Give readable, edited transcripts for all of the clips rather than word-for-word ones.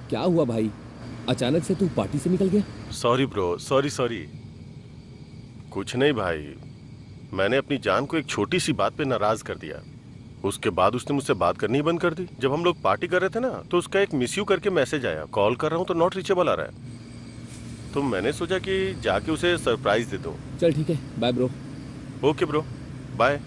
क्या हुआ भाई, अचानक से तू पार्टी से निकल गया? Sorry bro, sorry. कुछ नहीं भाई, मैंने अपनी जान को एक छोटी सी बात पे नाराज कर दिया। उसके बाद उसने मुझसे बात करनी ही बंद कर दी। जब हम लोग पार्टी कर रहे थे ना, तो उसका एक मिस यू करके मैसेज आया। कॉल कर रहा हूँ तो नॉट रीचेबल आ रहा है। तो मैंने सोचा कि जाके उसे सरप्राइज दे दूँ। चल ठीक है, bye bro. Okay bro, bye.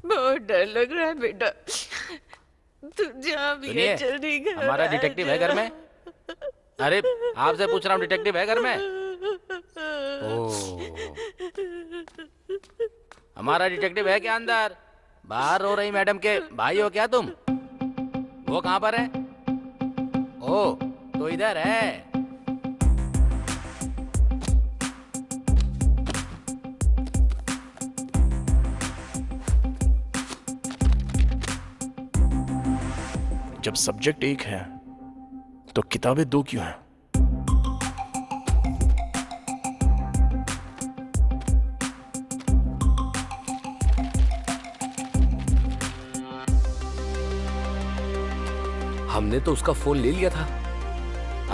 बहुत डर लग रहा है बेटा। तू जहाँ भी है सुनिए, जल्दी घर हमारा आ डिटेक्टिव है जा। घर में? अरे आपसे पूछ रहा हूँ, डिटेक्टिव है घर में? ओह, हमारा डिटेक्टिव है क्या अंदर? बाहर रो रही मैडम के भाई हो क्या तुम? वो कहाँ पर है? ओह, तो इधर है। जब सब्जेक्ट एक है तो किताबें दो क्यों हैं? हमने तो उसका फोन ले लिया था।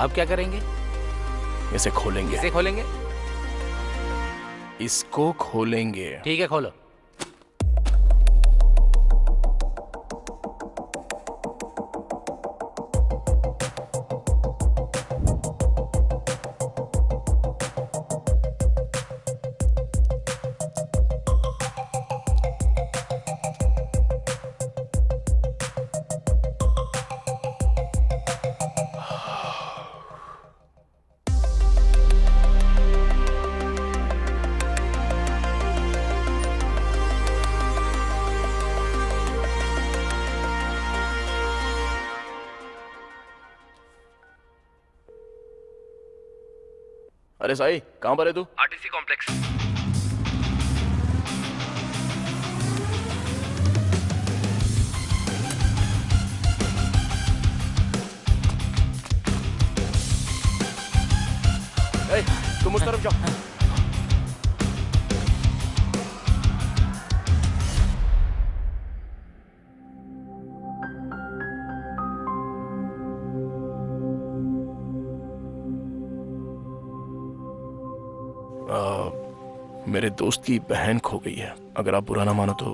आप क्या करेंगे? इसे खोलेंगे। इसे खोलेंगे? इसको खोलेंगे। ठीक है, खोलो। अरे साई, कहां पर है तू? RTC complex. तुम उस तरफ जाओ। मेरे दोस्त की बहन खो गई है। अगर आप बुरा ना मानो तो।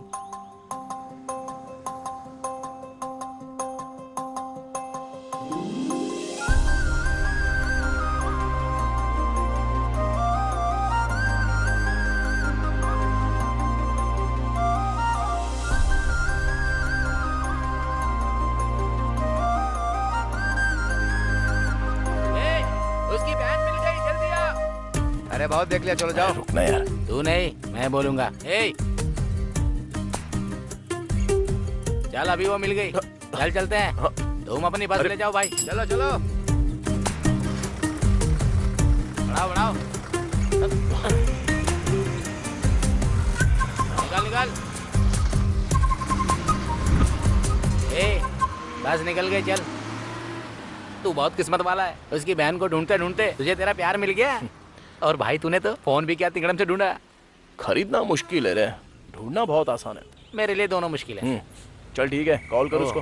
अरे बहुत देख लिया, चलो जाओ। रुकना यार। तू नहीं, मैं बोलूंगा। ए चल, अभी वो मिल गई। चल चलते हैं। तुम अपनी बस ले जाओ भाई। चलो चलो। बढ़ाओ बढ़ाओ। निकाल निकाल। ए बस निकल गई, चल। तू बहुत किस्मत वाला है, उसकी बहन को ढूंढते ढूंढते तुझे तेरा प्यार मिल गया। और भाई तूने तो फोन भी क्या तिकड़म से ढूंढा। खरीदना मुश्किल है रे, ढूंढना बहुत आसान है। मेरे लिए दोनों मुश्किल है। चल ठीक है, कॉल कर उसको।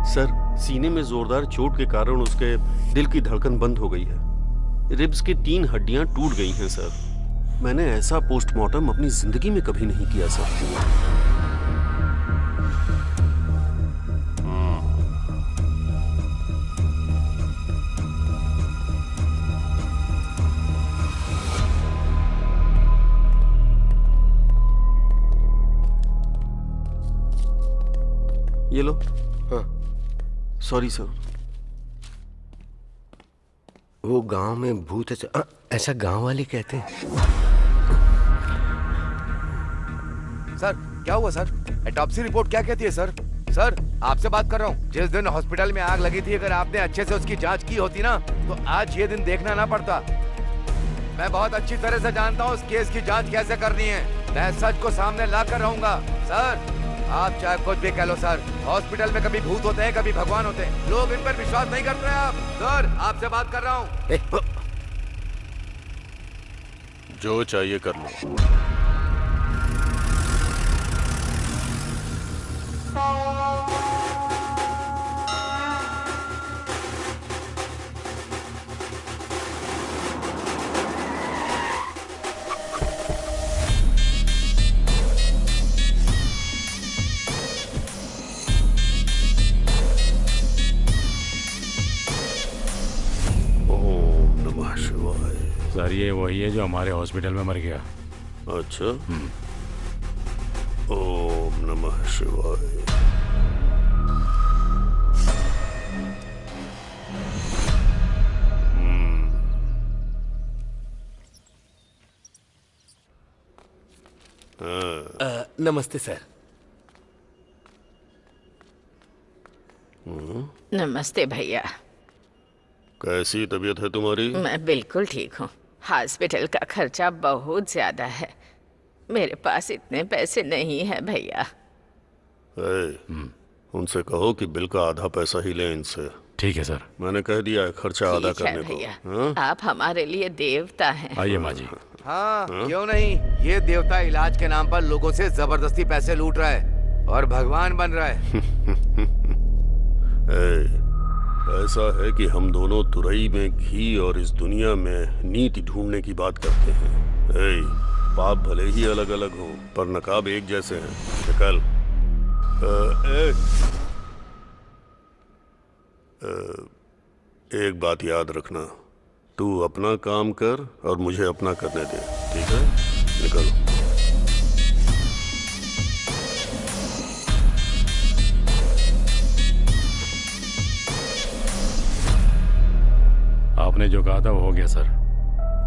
सर, सीने में जोरदार चोट के कारण उसके दिल की धड़कन बंद हो गई है। रिब्स की 3 हड्डियां टूट गई हैं सर। मैंने ऐसा पोस्टमार्टम अपनी जिंदगी में कभी नहीं किया सर। ये लो। हाँ, सॉरी सर। वो गांव में भूत है, ऐसा गांव वाले कहते हैं। सर क्या हुआ सर? ऑटोप्सी रिपोर्ट क्या कहती है सर? सर आपसे बात कर रहा हूँ। जिस दिन हॉस्पिटल में आग लगी थी, अगर आपने अच्छे से उसकी जांच की होती ना, तो आज ये दिन देखना ना पड़ता। मैं बहुत अच्छी तरह से जानता हूँ उस केस की जांच कैसे करनी है। मैं सच को सामने ला कर रहूंगा। सर आप चाहे कुछ भी कह लो सर, हॉस्पिटल में कभी भूत होते हैं, कभी भगवान होते हैं। लोग इन पर विश्वास नहीं करते हैं। आप सर, आपसे बात कर रहा हूँ। जो चाहिए कर लो। सर ये वही है जो हमारे हॉस्पिटल में मर गया। अच्छा। ओम नमः शिवाय। नमस्ते सर। नमस्ते भैया। कैसी तबीयत है तुम्हारी? मैं बिल्कुल ठीक हूँ। हॉस्पिटल का खर्चा बहुत ज्यादा है, मेरे पास इतने पैसे नहीं है भैया। उनसे कहो कि बिल का आधा पैसा ही लें इनसे। ठीक है सर। मैंने कह दिया है खर्चा आधा ठीक है करने भैया, को। आप हमारे लिए देवता हैं। आइए माँ जी। हाँ क्यों नहीं। ये देवता इलाज के नाम पर लोगों से जबरदस्ती पैसे लूट रहा है और भगवान बन रहा है। ऐसा है कि हम दोनों तुरई में घी और इस दुनिया में नीति ढूंढने की बात करते हैं। पाप भले ही अलग अलग हों, पर नकाब एक जैसे हैं। निकल। एक बात याद रखना, तू अपना काम कर और मुझे अपना करने दे, ठीक है? निकल। आपने जो कहा था वो हो गया सर।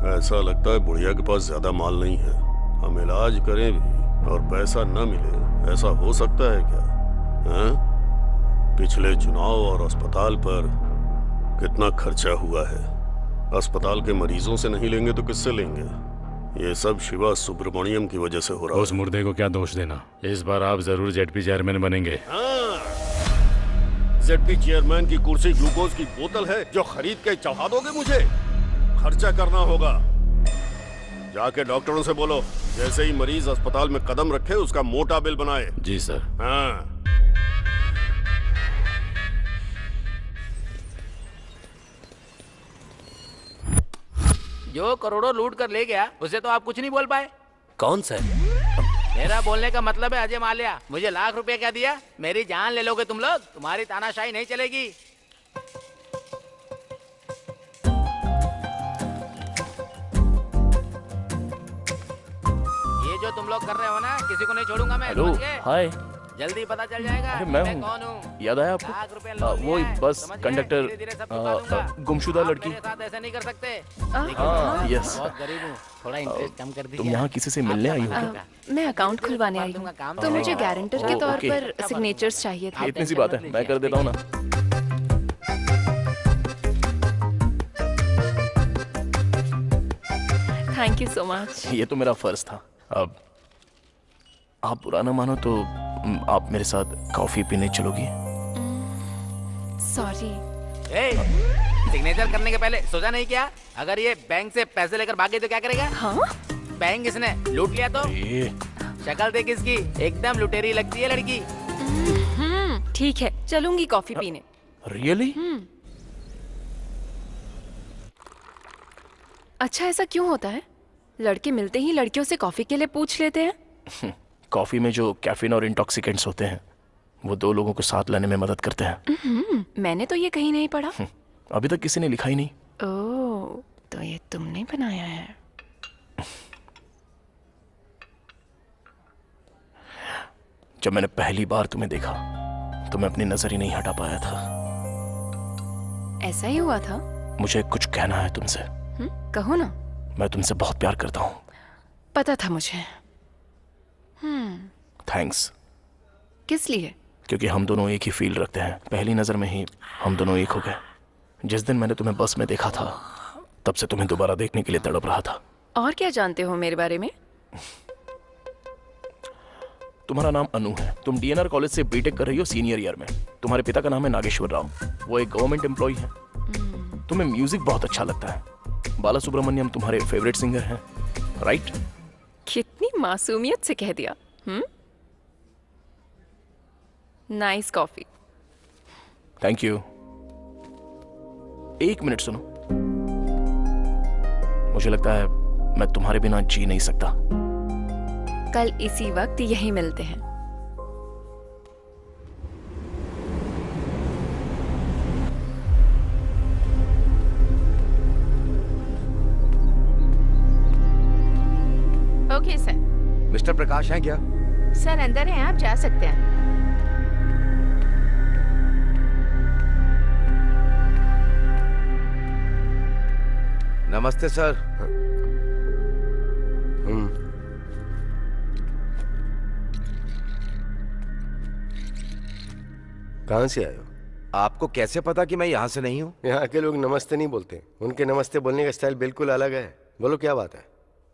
ऐसा लगता है बुढ़िया के पास ज्यादा माल नहीं है। हम इलाज करें भी और पैसा न मिले, ऐसा हो सकता है क्या? हैं? पिछले चुनाव और अस्पताल पर कितना खर्चा हुआ है। अस्पताल के मरीजों से नहीं लेंगे तो किससे लेंगे? ये सब शिवा सुब्रमण्यम की वजह से हो रहा है। उस मुर्दे को क्या दोष देना। इस बार आप जरूर जेडपी चेयरमैन बनेंगे। जेडपी चेयरमैन की कुर्सी ग्लूकोज की बोतल है जो खरीद के चढ़ा दोगे मुझे? खर्चा करना होगा। जाके डॉक्टरों से बोलो जैसे ही मरीज अस्पताल में कदम रखे उसका मोटा बिल बनाए। जी सर। हाँ। जो करोड़ों लूट कर ले गया उसे तो आप कुछ नहीं बोल पाए। कौन सर? मेरा बोलने का मतलब है अजय माल्या। मुझे लाख रुपए क्या दिया? मेरी जान ले लोगे तुम लोग? तुम्हारी तानाशाही नहीं चलेगी। ये जो तुम लोग कर रहे हो ना, किसी को नहीं छोड़ूंगा मैं। हेलो, समझ गए? हाय। जल्दी पता चल जाएगा अरे मैं हूँ। कौन हूँ। याद आया आपको? लाख रुपए लोन वो लिया है, बस समझ गए? कंडक्टर धीरे-धीरे सब चुका दूंगा। गुमशुदा आप लड़की। मेरे साथ ऐसा नहीं कर सकते। हाँ, यस। बहुत गरीब हूँ, थोड़ा इंटरेस्ट कम कर दीजिए। तुम यहाँ किसी से मिलने आई हो क्या? मैं अकाउंट खुलवाने आई हूँ, तो मुझे गारंटर के तौर ओके। पर सिग्नेचर्स चाहिए थे। इतनी सी बात है, मैं कर देता हूँ ना। Thank you so much. ये तो मेरा फर्ज था। अब आप बुरा ना मानो तो आप मेरे साथ कॉफी पीने चलोगी? सॉरी। सिग्नेचर करने के पहले सोचा नहीं क्या? अगर ये बैंक से पैसे लेकर भागे तो क्या करेगा? हाँ? बैंक इसने लूट लिया तो? शक्ल देख इसकी, एकदम लुटेरी लगती है लड़की। ठीक है, चलूंगी कॉफी पीने। रियली? अच्छा, ऐसा क्यों होता है? लड़के मिलते ही लड़कियों से कॉफी के लिए पूछ लेते हैं। कॉफी में जो कैफीन और इंटॉक्सिकेंट्स होते हैं वो दो लोगों को साथ लाने में मदद करते हैं। मैंने तो ये कहीं नहीं पढ़ा। अभी तक किसी ने लिखा ही नहीं। ओह, तो ये तुमने बनाया है। जब मैंने पहली बार तुम्हें देखा तो मैं अपनी नजर ही नहीं हटा पाया था। ऐसा ही हुआ था? मुझे कुछ कहना है तुमसे। कहो ना। मैं तुमसे बहुत प्यार करता हूँ। पता था मुझे। थैंक्स। किस लिए? क्योंकि हम दोनों एक ही फील रखते हैं। पहली नजर में ही हम दोनों एक हो गए। जिस दिन मैंने तुम्हें बस में देखा था तब से तुम्हें दोबारा देखने के लिए तड़प रहा था। और क्या जानते हो मेरे बारे में? तुम्हारा नाम अनु है। तुम डीएनआर कॉलेज से बीटेक कर रही हो सीनियर ईयर में। तुम्हारे पिता का नाम है नागेश्वर राव। वो एक गवर्नमेंट एम्प्लॉय है। तुम्हें म्यूजिक बहुत अच्छा लगता है। बाला सुब्रमण्यम तुम्हारे फेवरेट सिंगर हैं, राइट? कितनी मासूमियत से कह दिया। Nice coffee. Thank you. एक मिनट सुनो। मुझे लगता है मैं तुम्हारे बिना जी नहीं सकता। कल इसी वक्त यहीं मिलते हैं। Okay sir. मिस्टर प्रकाश हैं क्या? सर अंदर हैं, आप जा सकते हैं। नमस्ते सर। कहाँ से आए हो? आपको कैसे पता कि मैं यहाँ से नहीं हूँ? यहाँ के लोग नमस्ते नहीं बोलते। उनके नमस्ते बोलने का स्टाइल बिल्कुल अलग है। बोलो क्या बात है?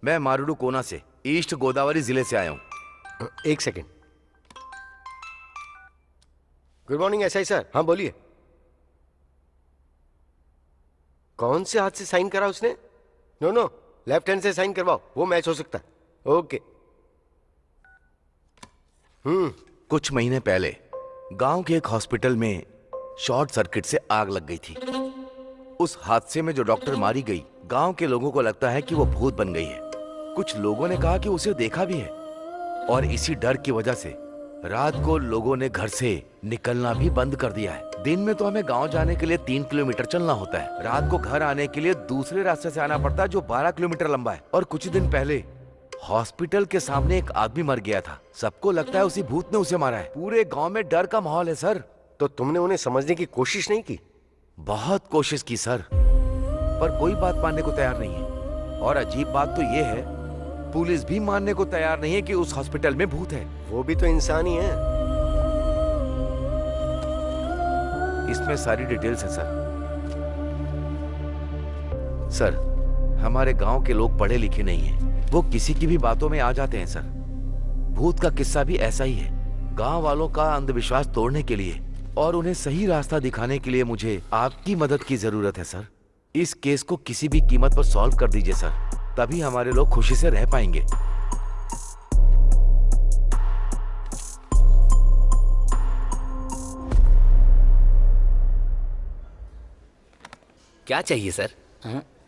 मैं मारुडू कोना से, ईस्ट गोदावरी जिले से आया हूँ। एक second. Good morning SI sir. हाँ बोलिए। कौन से हाथ से साइन करा उसने? नो, लेफ्ट हैंड से साइन करवाओ, वो मैच हो सकता है। ओके। कुछ महीने पहले गांव के एक हॉस्पिटल में शॉर्ट सर्किट से आग लग गई थी। उस हादसे में जो डॉक्टर मारी गई, गांव के लोगों को लगता है कि वो भूत बन गई है। कुछ लोगों ने कहा कि उसे देखा भी है, और इसी डर की वजह से रात को लोगों ने घर से निकलना भी बंद कर दिया है। दिन में तो हमें गांव जाने के लिए 3 किलोमीटर चलना होता है। रात को घर आने के लिए दूसरे रास्ते से आना पड़ता है जो 12 किलोमीटर लंबा है। और कुछ दिन पहले हॉस्पिटल के सामने एक आदमी मर गया था। सबको लगता है उसी भूत ने उसे मारा है। पूरे गांव में डर का माहौल है सर। तो तुमने उन्हें समझने की कोशिश नहीं की? बहुत कोशिश की सर, पर कोई बात मानने को तैयार नहीं है। और अजीब बात तो ये है, पुलिस भी मानने को तैयार नहीं है कि उस हॉस्पिटल में भूत है। वो भी तो इंसान ही है। इसमें सारी डिटेल्स है सर। सर, हमारे गांव के लोग पढ़े लिखे नहीं हैं। वो किसी की भी बातों में आ जाते हैं सर। भूत का किस्सा भी ऐसा ही है। गांव वालों का अंधविश्वास तोड़ने के लिए और उन्हें सही रास्ता दिखाने के लिए मुझे आपकी मदद की जरूरत है सर। इस केस को किसी भी कीमत पर सॉल्व कर दीजिए सर, तभी हमारे लोग खुशी से रह पाएंगे। क्या चाहिए सर?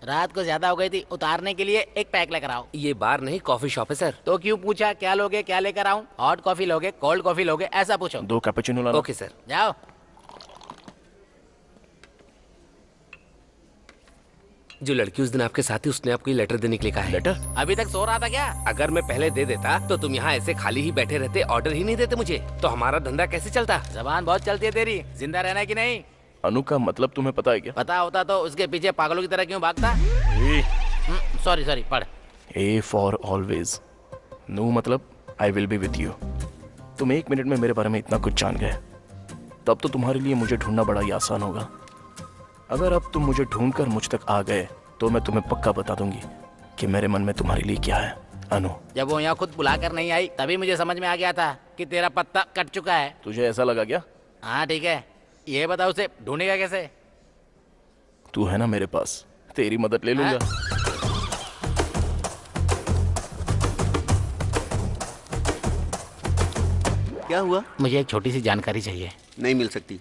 रात को ज्यादा हो गई थी, उतारने के लिए एक पैक लेकर आओ। ये बार नहीं, कॉफी शॉप है सर। तो क्यों पूछा क्या लोगे, क्या लेकर आऊं? हॉट कॉफी लोगे, कोल्ड कॉफी लोगे, ऐसा पूछो। 2 कैपुचिनो लाना। Okay sir. जाओ। जो लड़की उस दिन आपके साथ थी उसने आपको ये लेटर देने के लिए कहा है। लेटर? अभी तक सो रहा था क्या? अगर मैं पहले दे देता तो तुम यहाँ ऐसे खाली ही बैठे रहते, ऑर्डर ही नहीं देते मुझे, तो हमारा धंधा कैसे चलता? जबान बहुत चलती है तेरी, जिंदा रहना है कि नहीं? अनु का मतलब तुम्हें पता है क्या? पता होता तो उसके पीछे पागलों की तरह क्यों भागता? सॉरी सॉरी, पढ़। A for always. नो मतलब I will be with you. तुम 1 मिनट में मेरे बारे में इतना कुछ जान गए, तब तो तुम्हारे लिए मुझे ढूंढना बड़ा ही आसान होगा। अगर अब तुम मुझे ढूंढकर मुझ तक आ गए तो मैं तुम्हें पक्का बता दूंगी कि मेरे मन में तुम्हारे लिए क्या है। अनु, जब वो यहाँ खुद बुलाकर नहीं आई तभी मुझे समझ में आ गया था कि तेरा पत्ता कट चुका है। तुझे ऐसा लगा क्या? हाँ ठीक है, ये बता उसे ढूंढेगा कैसे? तू है ना मेरे पास, तेरी मदद ले लूंगा। क्या हुआ? मुझे एक छोटी सी जानकारी चाहिए। नहीं मिल सकती।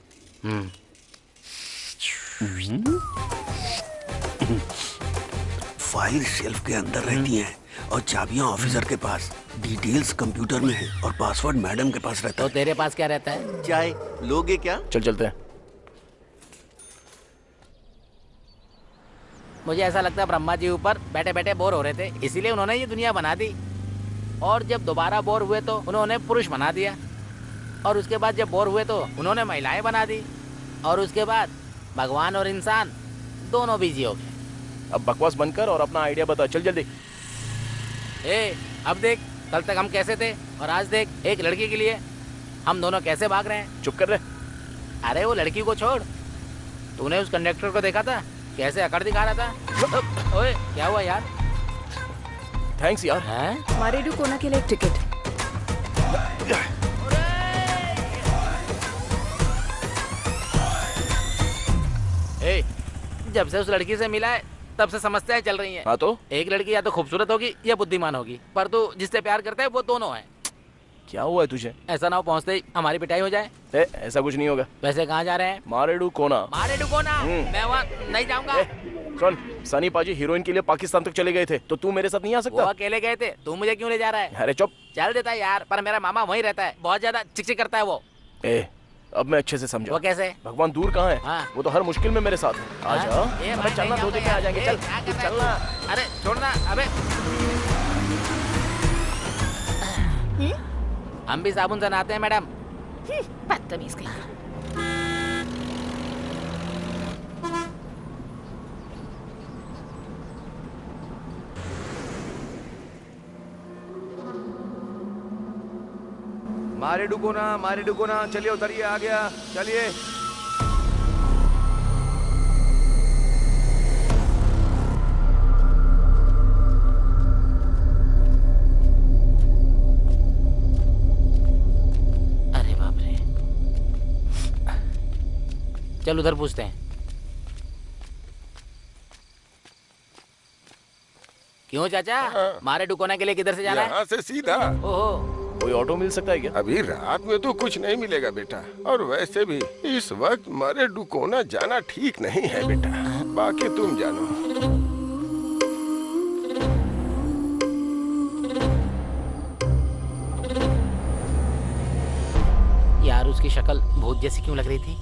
फाइल शेल्फ के अंदर रहती हैं और चाबियां ऑफिसर के पास, डिटेल्स कंप्यूटर में है और पासवर्ड मैडम के पास रहता है। तो तेरे पास क्या रहता है? चाय लोगे क्या? चल चलते हैं। मुझे ऐसा लगता है ब्रह्मा जी ऊपर बैठे बैठे बोर हो रहे थे, इसीलिए उन्होंने ये दुनिया बना दी। और जब दोबारा बोर हुए तो उन्होंने पुरुष बना दिया, और उसके बाद जब बोर हुए तो उन्होंने महिलाएं बना दी, और उसके बाद भगवान और इंसान दोनों बिजी हो गए। अब बकवास बंद कर और अपना आइडिया बता, चल जल्दी। अब देख, कल तक हम कैसे थे और आज देख, एक लड़की के लिए हम दोनों कैसे भाग रहे हैं। चुप कर रहे। अरे वो लड़की को छोड़, तूने उस कंडक्टर को देखा था कैसे अकड़ दिखा रहा था? ओए क्या हुआ यार? थैंक्स यार। हैं? मारेडू कोना के लिए एक टिकट। जब से उस लड़की से मिला है तब से समस्याएं चल रही हैं। हाँ तो? एक लड़की या तो खूबसूरत होगी या बुद्धिमान होगी, पर तू जिससे प्यार करता है वो दोनों है। क्या हुआ है तुझे? ऐसा ना हो पहुँचते ही हमारी पिटाई हो जाए। ऐसा कुछ नहीं होगा। वैसे कहाँ जा रहे हैं? मारेडू कोना। मारेडू कोना? मैं वहाँ नहीं जाऊँगा। सुन, सनी पाजी हीरोइन के लिए पाकिस्तान तक चले गए थे, तो तू मेरे साथ नहीं आ सकता? वो अकेले गए थे, तू मुझे क्यों ले जा रहा है? अरे चुप। चल देता है यार, पर मेरा मामा वहीं रहता है, बहुत ज्यादा चिकचिक करता है वो। अब मैं अच्छे से समझा। वो कैसे? भगवान दूर कहाँ है? हाँ। वो तो हर मुश्किल में मेरे साथ है। आजा। अबे चलना, 2 दिन में आ जाएंगे। चल चलना। अरे छोड़ना। अबे हम भी साबुन से नहाते हैं मैडम। बदतमीज कहीं। मारे डुको ना, चलिए उतरिए, आ गया, चलिए। अरे बाप रे, चल उधर पूछते हैं। क्यों चाचा, मारे डुकोना के लिए किधर से जाना है? यहाँ से सीधा। ओहो, कोई ऑटो मिल सकता है क्या? अभी रात में तो कुछ नहीं मिलेगा बेटा, और वैसे भी इस वक्त मारे डुकोना जाना ठीक नहीं है बेटा, बाकी तुम जानो। यार उसकी शक्ल भूत जैसी क्यों लग रही थी?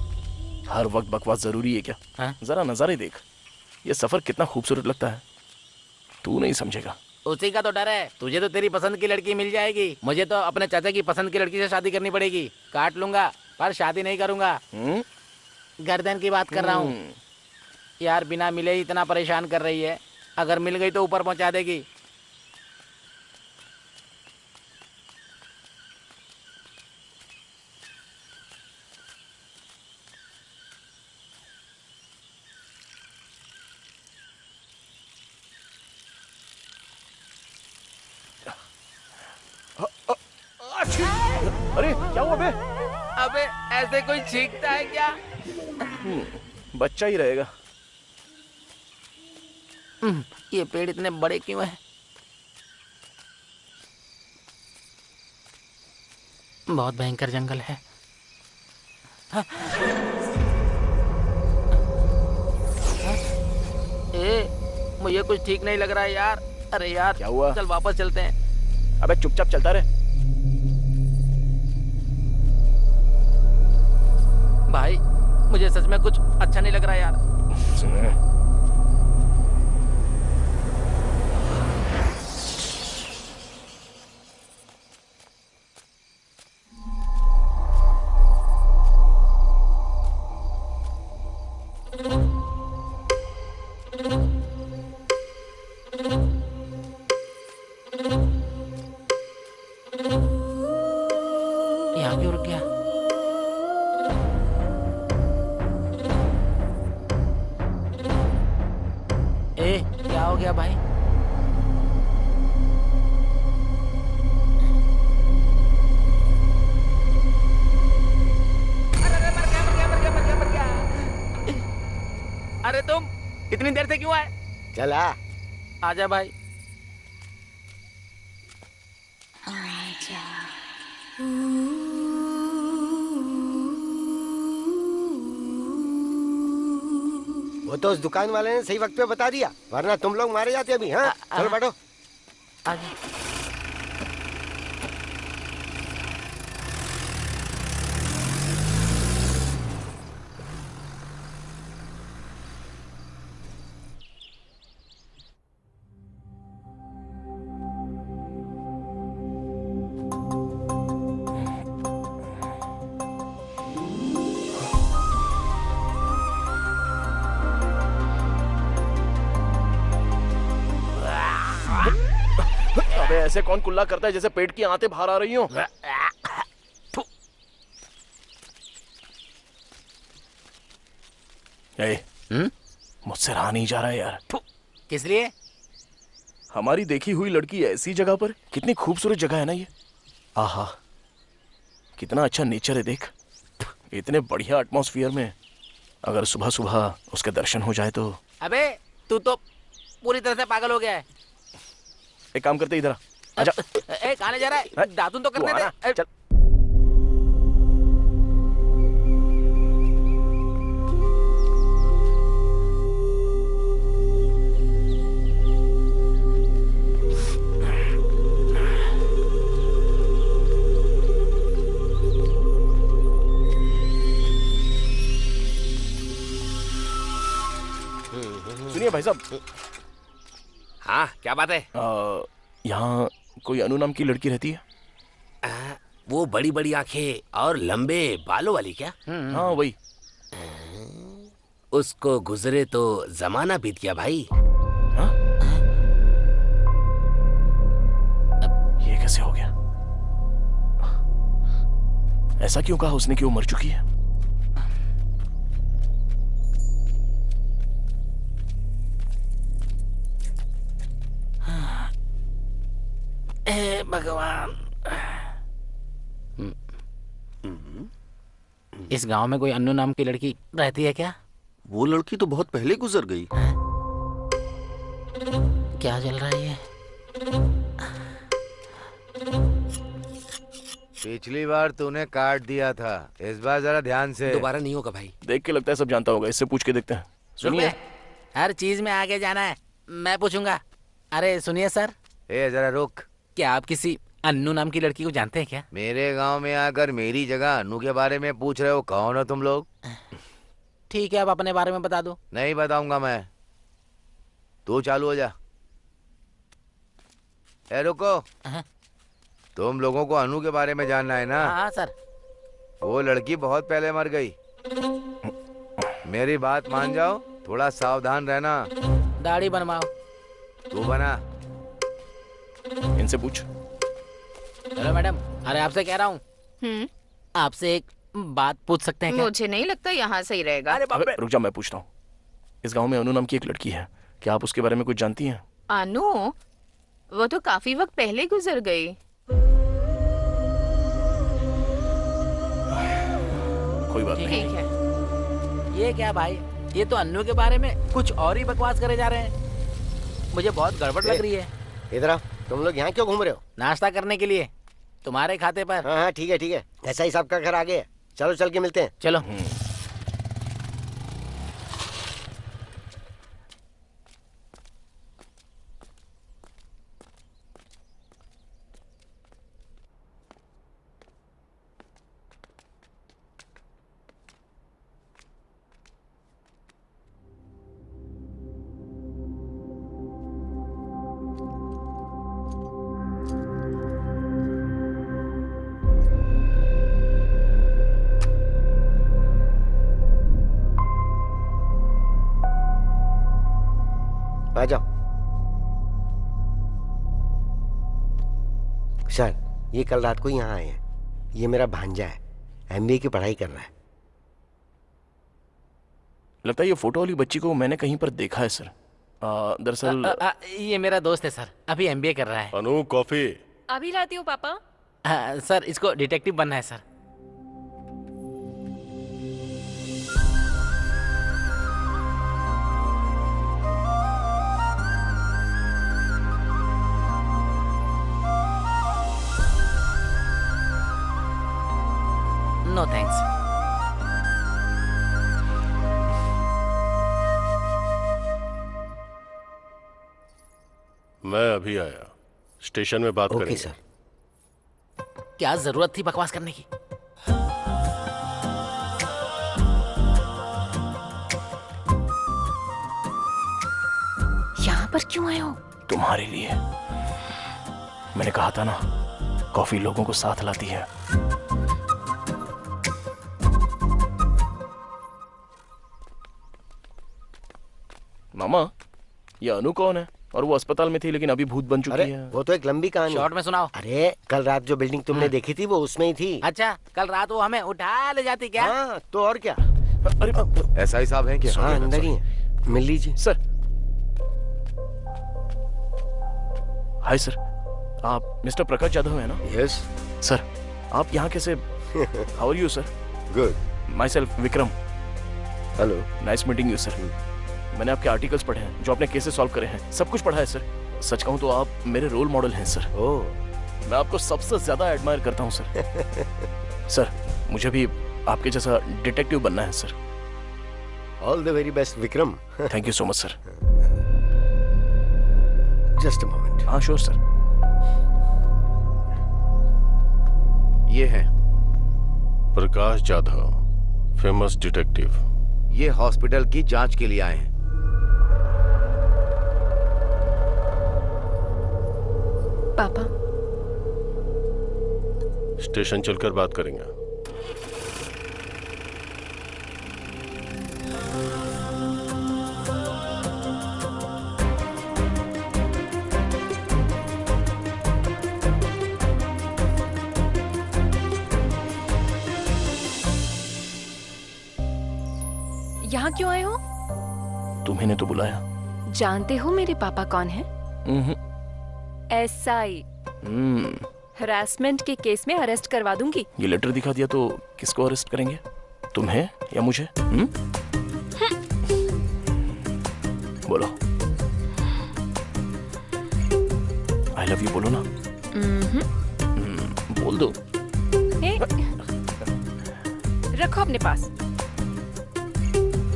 हर वक्त बकवास जरूरी है क्या? हाँ? जरा नजारे देख, ये सफर कितना खूबसूरत लगता है, तू नहीं समझेगा। उसी का तो डर है, तुझे तो तेरी पसंद की लड़की मिल जाएगी, मुझे तो अपने चाचा की पसंद की लड़की से शादी करनी पड़ेगी। काट लूंगा पर शादी नहीं करूंगा। गर्दन की बात कर रहा हूँ यार, बिना मिले ही इतना परेशान कर रही है, अगर मिल गई तो ऊपर पहुंचा देगी। अरे क्या हुआ बे? अबे ऐसे कोई छींकता है क्या? बच्चा ही रहेगा। ये पेड़ इतने बड़े क्यों हैं? बहुत भयंकर जंगल है। मुझे कुछ ठीक नहीं लग रहा है यार। अरे यार क्या हुआ? चल वापस चलते हैं। अबे चुपचाप चलता रहे। भाई मुझे सच में कुछ अच्छा नहीं लग रहा यार। अरे तुम इतनी देर से क्यों आए? चला आजा भाई। वो तो उस दुकान वाले ने सही वक्त पे बता दिया, वरना तुम लोग मारे जाते अभी। हाँ चलो बैठो। आजा। अबे ऐसे कौन कुल्ला करता है जैसे पेट की आंतें बाहर आ रही हो? मुझसे रहा नहीं जा रहा है यार। किस लिए? हमारी देखी हुई लड़की ऐसी जगह पर, कितनी खूबसूरत जगह है ना ये। आहा, कितना अच्छा नेचर है देख। इतने बढ़िया एटमॉस्फेयर में अगर सुबह सुबह उसके दर्शन हो जाए तो। अबे तू तो पूरी तरह से पागल हो गया है। एक काम करते इधर आजा। ए कहां जा रहा है? दातुन तो करने दे। चल। सुनिए भाई साहब। हाँ क्या बात है? यहाँ कोई अनु नाम की लड़की रहती है? वो बड़ी बड़ी आंखें और लंबे बालों वाली क्या? हाँ वही। उसको गुजरे तो जमाना बीत गया भाई। हाँ? ये कैसे हो गया? ऐसा क्यों कहा उसने कि वो मर चुकी है? भगवान, इस गांव में कोई अन्नू नाम की लड़की रहती है क्या? वो लड़की तो बहुत पहले गुजर गई। क्या चल रहा है ये? पिछली बार तूने काट दिया था, इस बार जरा ध्यान से। दोबारा नहीं होगा भाई। देख के लगता है सब जानता होगा, इससे पूछ के देखते हैं। सुनिए, हर चीज में आगे जाना है, मैं पूछूंगा। अरे सुनिए सर। ए जरा रुक। क्या आप किसी अन्नू नाम की लड़की को जानते हैं क्या? मेरे गांव में आकर मेरी जगह अन्नू के बारे में पूछ रहे हो? कौन हो तुम लोग? ठीक है, आप अपने बारे में बता दो। नहीं बताऊंगा मैं। तू चालू हो जा। ए रुको। तुम लोगों को अनु के बारे में जानना है ना? हाँ सर। वो लड़की बहुत पहले मर गई। मेरी बात मान जाओ, थोड़ा सावधान रहना। दाढ़ी बनवाओ। तू बना। इनसे पूछ। हेलो मैडम, अरे आपसे कह रहा हूँ, आपसे एक बात पूछ सकते हैं क्या? मुझे नहीं लगता यहाँ सही रहेगा। अबे रुक जा, मैं पूछता हूँ। इस गांव में अनु नाम की एक लड़की है, क्या आप उसके बारे में कुछ जानती हैं? अनु? वो तो काफी वक्त पहले गुजर गई। कोई बात नहीं। ठीक है। ये क्या भाई, ये तो अन्नू के बारे में कुछ और ही बकवास करे जा रहे हैं। मुझे बहुत गड़बड़ लग रही है। इधर आओ। तुम लोग यहाँ क्यों घूम रहे हो? नाश्ता करने के लिए, तुम्हारे खाते पर। हाँ हाँ ठीक है ठीक है, ऐसा ही सबका घर आगे है। चलो चल के मिलते हैं। चलो। आ जाओ। सर, ये कल रात को यहाँ आए हैं। ये मेरा भांजा है, एमबीए की पढ़ाई कर रहा है। लगता है ये फोटो वाली बच्ची को मैंने कहीं पर देखा है सर। दरअसल ये मेरा दोस्त है सर, अभी एमबीए कर रहा है। अनु कॉफी। अभी लाती हूँ पापा। सर इसको डिटेक्टिव बनना है सर। No thanks. मैं अभी आया, स्टेशन में बात करेंगे। सर। क्या जरूरत थी बकवास करने की? यहाँ पर क्यों आए हो? तुम्हारे लिए। मैंने कहा था ना, कॉफी लोगों को साथ लाती है। मामा, ये अनु कौन है? और वो अस्पताल में थी लेकिन अभी भूत बन चुकी है। वो तो एक लंबी कहानी। शॉर्ट में सुनाओ। अरे कल रात जो बिल्डिंग तुमने देखी थी वो उसमें ही थी। अच्छा, कल रात वो हमें उठा ले जाती क्या? हाँ, तो और क्या। अरे ऐसा ही साहब है क्या? हाँ, अंदर ही है, मिल लीजिए। सर। हाय सर, आप मिस्टर प्रकाश यादव है ना? Yes sir. आप यहाँ कैसे? How are you sir? Good. Myself Vikram. Hello. Nice meeting you sir. मैंने आपके आर्टिकल्स पढ़े हैं, जो आपने केसेस सॉल्व करे हैं, सब कुछ पढ़ा है सर। सच कहूँ तो आप मेरे रोल मॉडल हैं सर। ओह। मैं आपको सबसे ज्यादा एडमायर करता हूँ सर। सर, मुझे भी आपके जैसा डिटेक्टिव बनना है sir. All the very best Vikram. Thank you so much sir. Just a moment. हाँ श्योर सर। ये है प्रकाश यादव, फेमस डिटेक्टिव। ये हॉस्पिटल की जांच के लिए आए हैं। पापा। स्टेशन चलकर बात करेंगे। यहाँ क्यों आए हो? तुम्हें तो बुलाया। जानते हो मेरे पापा कौन है? SI। हरासमेंट के केस में अरेस्ट करवा दूंगी। ये लेटर दिखा दिया तो किसको अरेस्ट करेंगे? तुम्हें या मुझे? बोलो। आई लव यू बोलो ना। बोल दो। रखो अपने पास।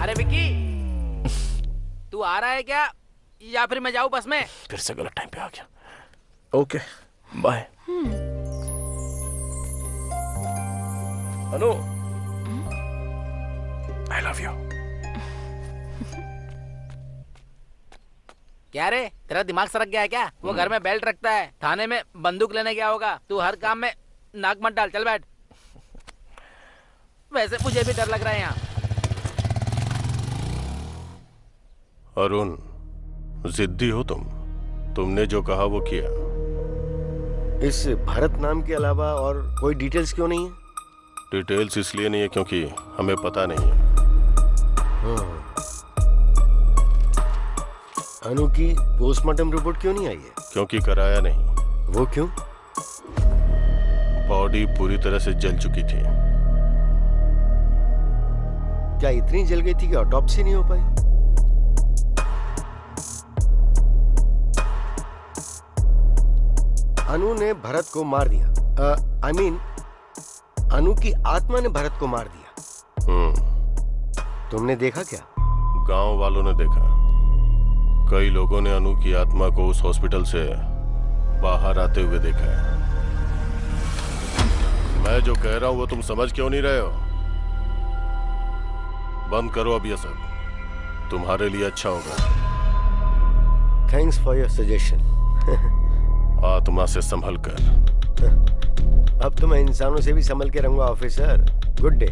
अरे विक्की, तू आ रहा है क्या या फिर मैं जाऊं बस में? फिर से गलत टाइम पे आ गया। Okay, bye. Anu, I love you. क्या रे, तेरा दिमाग सरक गया है क्या? वो घर में बेल्ट रखता है, थाने में बंदूक लेने गया होगा। तू हर काम में नाक मत डाल, चल बैठ। वैसे मुझे भी डर लग रहा है यहाँ। अरुण, जिद्दी हो तुम। तुमने जो कहा वो किया। इस भरत नाम के अलावा और कोई डिटेल्स क्यों नहीं है? डिटेल्स इसलिए नहीं है क्योंकि हमें पता नहीं है। अनु की पोस्टमार्टम रिपोर्ट क्यों नहीं आई है? क्योंकि कराया नहीं। वो क्यों? बॉडी पूरी तरह से जल चुकी थी। क्या इतनी जल गई थी कि ऑटोप्सी नहीं हो पाई? अनु ने भरत को मार दिया। I mean, अनु की आत्मा ने भरत को मार दिया। तुमने देखा क्या? गांव वालों ने देखा। कई लोगों ने अनु की आत्मा को उस हॉस्पिटल से बाहर आते हुए देखा है। मैं जो कह रहा हूं वो तुम समझ क्यों नहीं रहे हो? बंद करो अब ये सब, तुम्हारे लिए अच्छा होगा। Thanks for your suggestion. आत्मा से संभल कर। अब तो मैं इंसानों से भी संभल के रहूंगा ऑफिसर। Good day.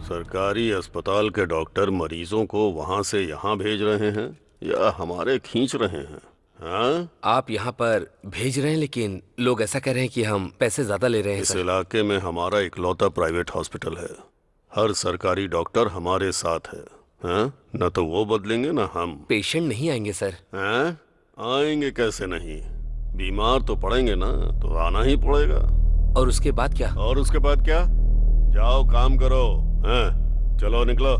सरकारी अस्पताल के डॉक्टर मरीजों को वहां से यहाँ भेज रहे हैं या हमारे खींच रहे हैं? हाँ? आप यहाँ पर भेज रहे हैं लेकिन लोग ऐसा कह रहे हैं कि हम पैसे ज्यादा ले रहे हैं। इस इलाके में हमारा इकलौता प्राइवेट हॉस्पिटल है। हर सरकारी डॉक्टर हमारे साथ है। हाँ? न तो वो बदलेंगे न हम। पेशेंट नहीं आएंगे सर। हाँ? आएंगे कैसे नहीं? बीमार तो पड़ेंगे ना, तो आना ही पड़ेगा। और उसके बाद क्या? और उसके बाद क्या? जाओ काम करो। हाँ? चलो निकलो।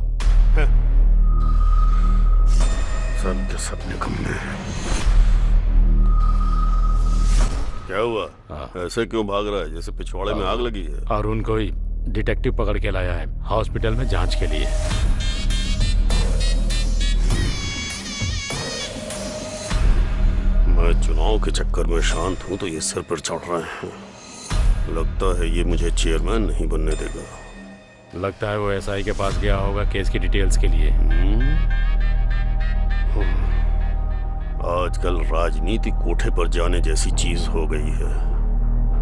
सब के सब निकम्मे। क्या हुआ? ऐसे क्यों भाग रहा है जैसे पिछवाड़े में आग लगी है? अरुण को ही डिटेक्टिव पकड़ के लाया है हॉस्पिटल में जांच के लिए। मैं चुनाव के चक्कर में शांत हूं तो ये सिर पर चढ़ रहे हैं। लगता है ये मुझे चेयरमैन नहीं बनने देगा। लगता है वो एसआई के पास गया होगा केस की डिटेल्स के लिए। आजकल राजनीति कोठे पर जाने जैसी चीज हो गई है।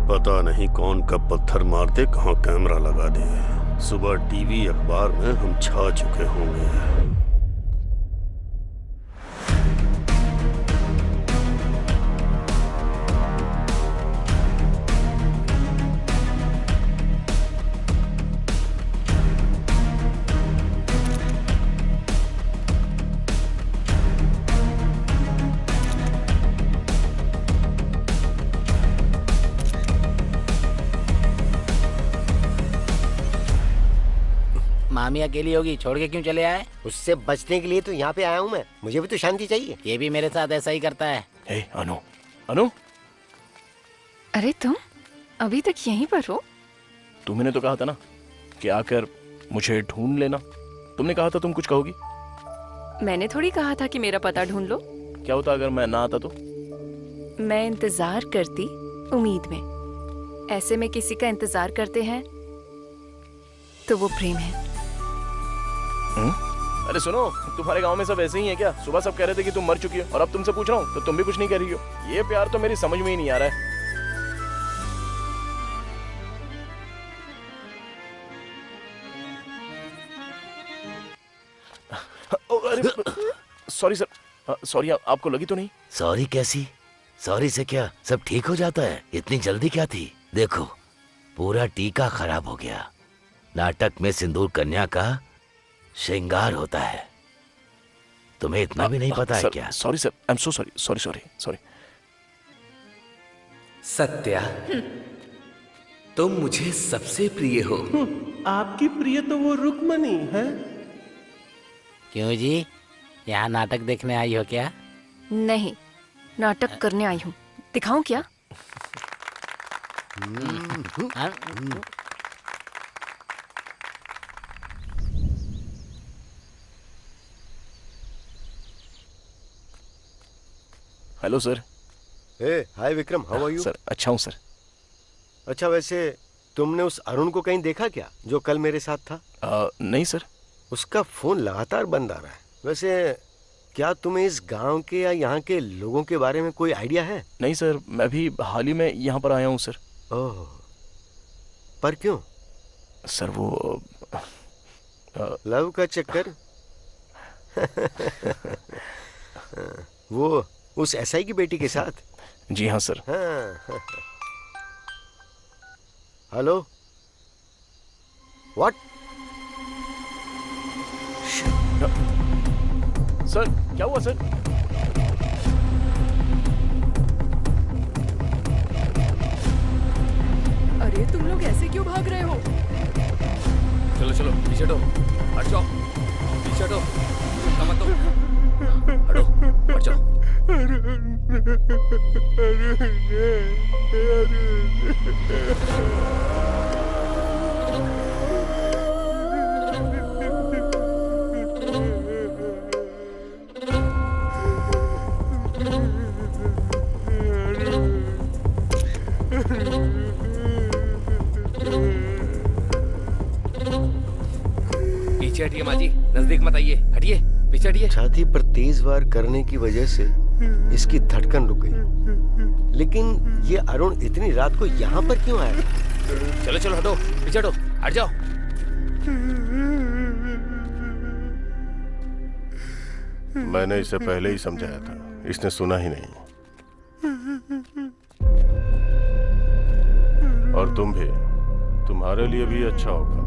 पता नहीं कौन कब पत्थर मार दे, कहाँ कैमरा लगा दे। सुबह टीवी अखबार में हम छा चुके होंगे। मामी अकेली होगी, छोड़ के क्यों चले आए? उससे बचने के लिए तो यहाँ पे आया हूँ मैं। मुझे भी तो शांति चाहिए। ये भी मेरे साथ ऐसा ही करता है। हे अनु, अनु, अरे तुम अभी तक यहीं पर हो? तुमने तो कहा था ना कि आकर मुझे ढूंढ लेना। तुमने कहा था तुम कुछ कहोगी। मैंने थोड़ी कहा था कि मेरा पता ढूंढ लो। क्या होता अगर मैं ना आता तो? मैं इंतजार करती उम्मीद में। ऐसे में किसी का इंतजार करते हैं तो वो प्रेम है। अरे सुनो, तुम्हारे गांव में सब ऐसे ही है क्या? सुबह सब कह रहे थे कि तुम मर चुकी हो और अब तुमसे पूछ रहा हूँ तो तुम भी कुछ नहीं कह रही हो। ये प्यार तो मेरी समझ में ही नहीं आ रहा है। अरे सॉरी सर, सॉरी आपको लगी तो नहीं? सॉरी कैसी? सॉरी से क्या सब ठीक हो जाता है? इतनी जल्दी क्या थी? देखो पूरा टीका खराब हो गया। नाटक में सिंदूर कन्या का श्रृंगार होता है। तुम्हें इतना भी नहीं पता है क्या? Sorry sir, I am so sorry, sorry sorry sorry. Satya, तुम मुझे सबसे प्रिय हो। आपकी प्रिय तो वो रुक्मणी है। क्यों जी, यहाँ नाटक देखने आई हो क्या? नहीं, नाटक करने आई हूँ। दिखाऊं क्या? Hello sir. Hi Vikram, how are you? Sir अच्छा हूँ सर। अच्छा वैसे तुमने उस अरुण को कहीं देखा क्या जो कल मेरे साथ था? नहीं सर। उसका फोन लगातार बंद आ रहा है। वैसे क्या तुम्हें इस गांव के या यहाँ के लोगों के बारे में कोई आइडिया है? नहीं सर, मैं भी हाल ही में यहाँ पर आया हूँ सर। ओह, पर क्यों? सर वो लव का चक्कर? वो उस एसआई की बेटी के साथ? जी हाँ सर। हाँ। Hello, what? सर क्या हुआ सर? अरे तुम लोग ऐसे क्यों भाग रहे हो? चलो चलो पीछे हटो, हट जाओ, पीछे हटो, मत दो, हटो, हट जाओ। पीछे हटिए माँ जी, नजदीक मत आइए, हटिए, पीछे हटिए। छाती पर तेज वार करने की वजह से इसकी धड़कन रुक गई। लेकिन ये अरुण इतनी रात को यहाँ पर क्यों आया? चलो चलो हटो, पीछे हटो, हट जाओ। मैंने इसे पहले ही समझाया था, इसने सुना ही नहीं। और तुम भी, तुम्हारे लिए भी अच्छा होगा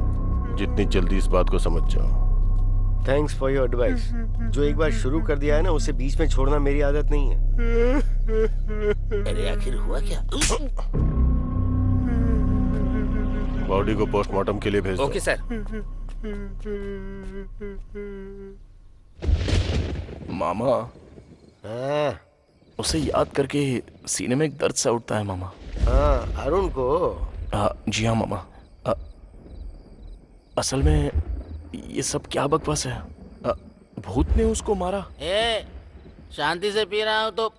जितनी जल्दी इस बात को समझ जाओ। Thanks for your advice. जो एक बार शुरू कर दिया है ना, उसे बीच में छोड़ना मेरी आदत नहीं है। अरे आखिर हुआ क्या? बॉडी को पोस्टमार्टम के लिए भेज दो। Okay sir. मामा, उसे याद करके सीने में एक दर्द सा उठता है मामा। हाँ, अरुण को। जी हाँ मामा। असल में ये सब क्या बकवास है? भूत ने उसको मारा? शांति से पी रहा हूँ तो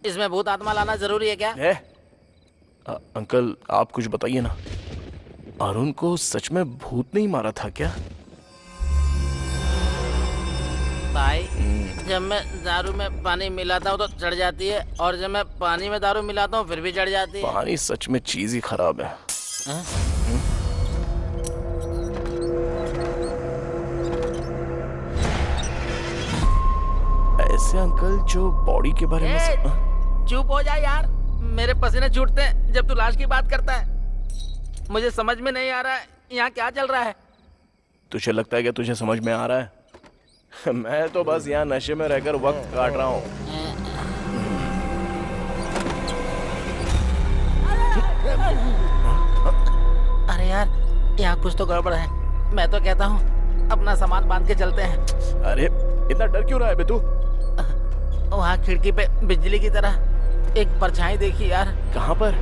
इसमें भूत आत्मा लाना जरूरी है क्या? अंकल आप कुछ बताइए ना, अरुण को सच में भूत नहीं मारा था क्या? भाई, जब मैं दारू में पानी मिलाता हूँ तो चढ़ जाती है, और जब मैं पानी में दारू मिलाता हूँ फिर भी चढ़ जाती है। पानी सच में चीज ही खराब है। ऐसे अंकल जो बॉडी के बारे में चुप हो जा यार, मेरे पसीने छूटते हैं जब तू लाश की बात करता है। मुझे समझ में नहीं आ रहा है यहाँ क्या चल रहा है। तुझे लगता है कि तुझे समझ में आ रहा है? मैं तो बस यहाँ नशे में रहकर वक्त काट रहा हूँ। अरे यार, यहाँ कुछ तो गड़बड़ है। मैं तो कहता हूँ अपना सामान बांध के चलते हैं। अरे इतना डर क्यों रहा है बे तू? वहाँ खिड़की पे बिजली की तरह एक परछाई देखी यार। कहाँ पर?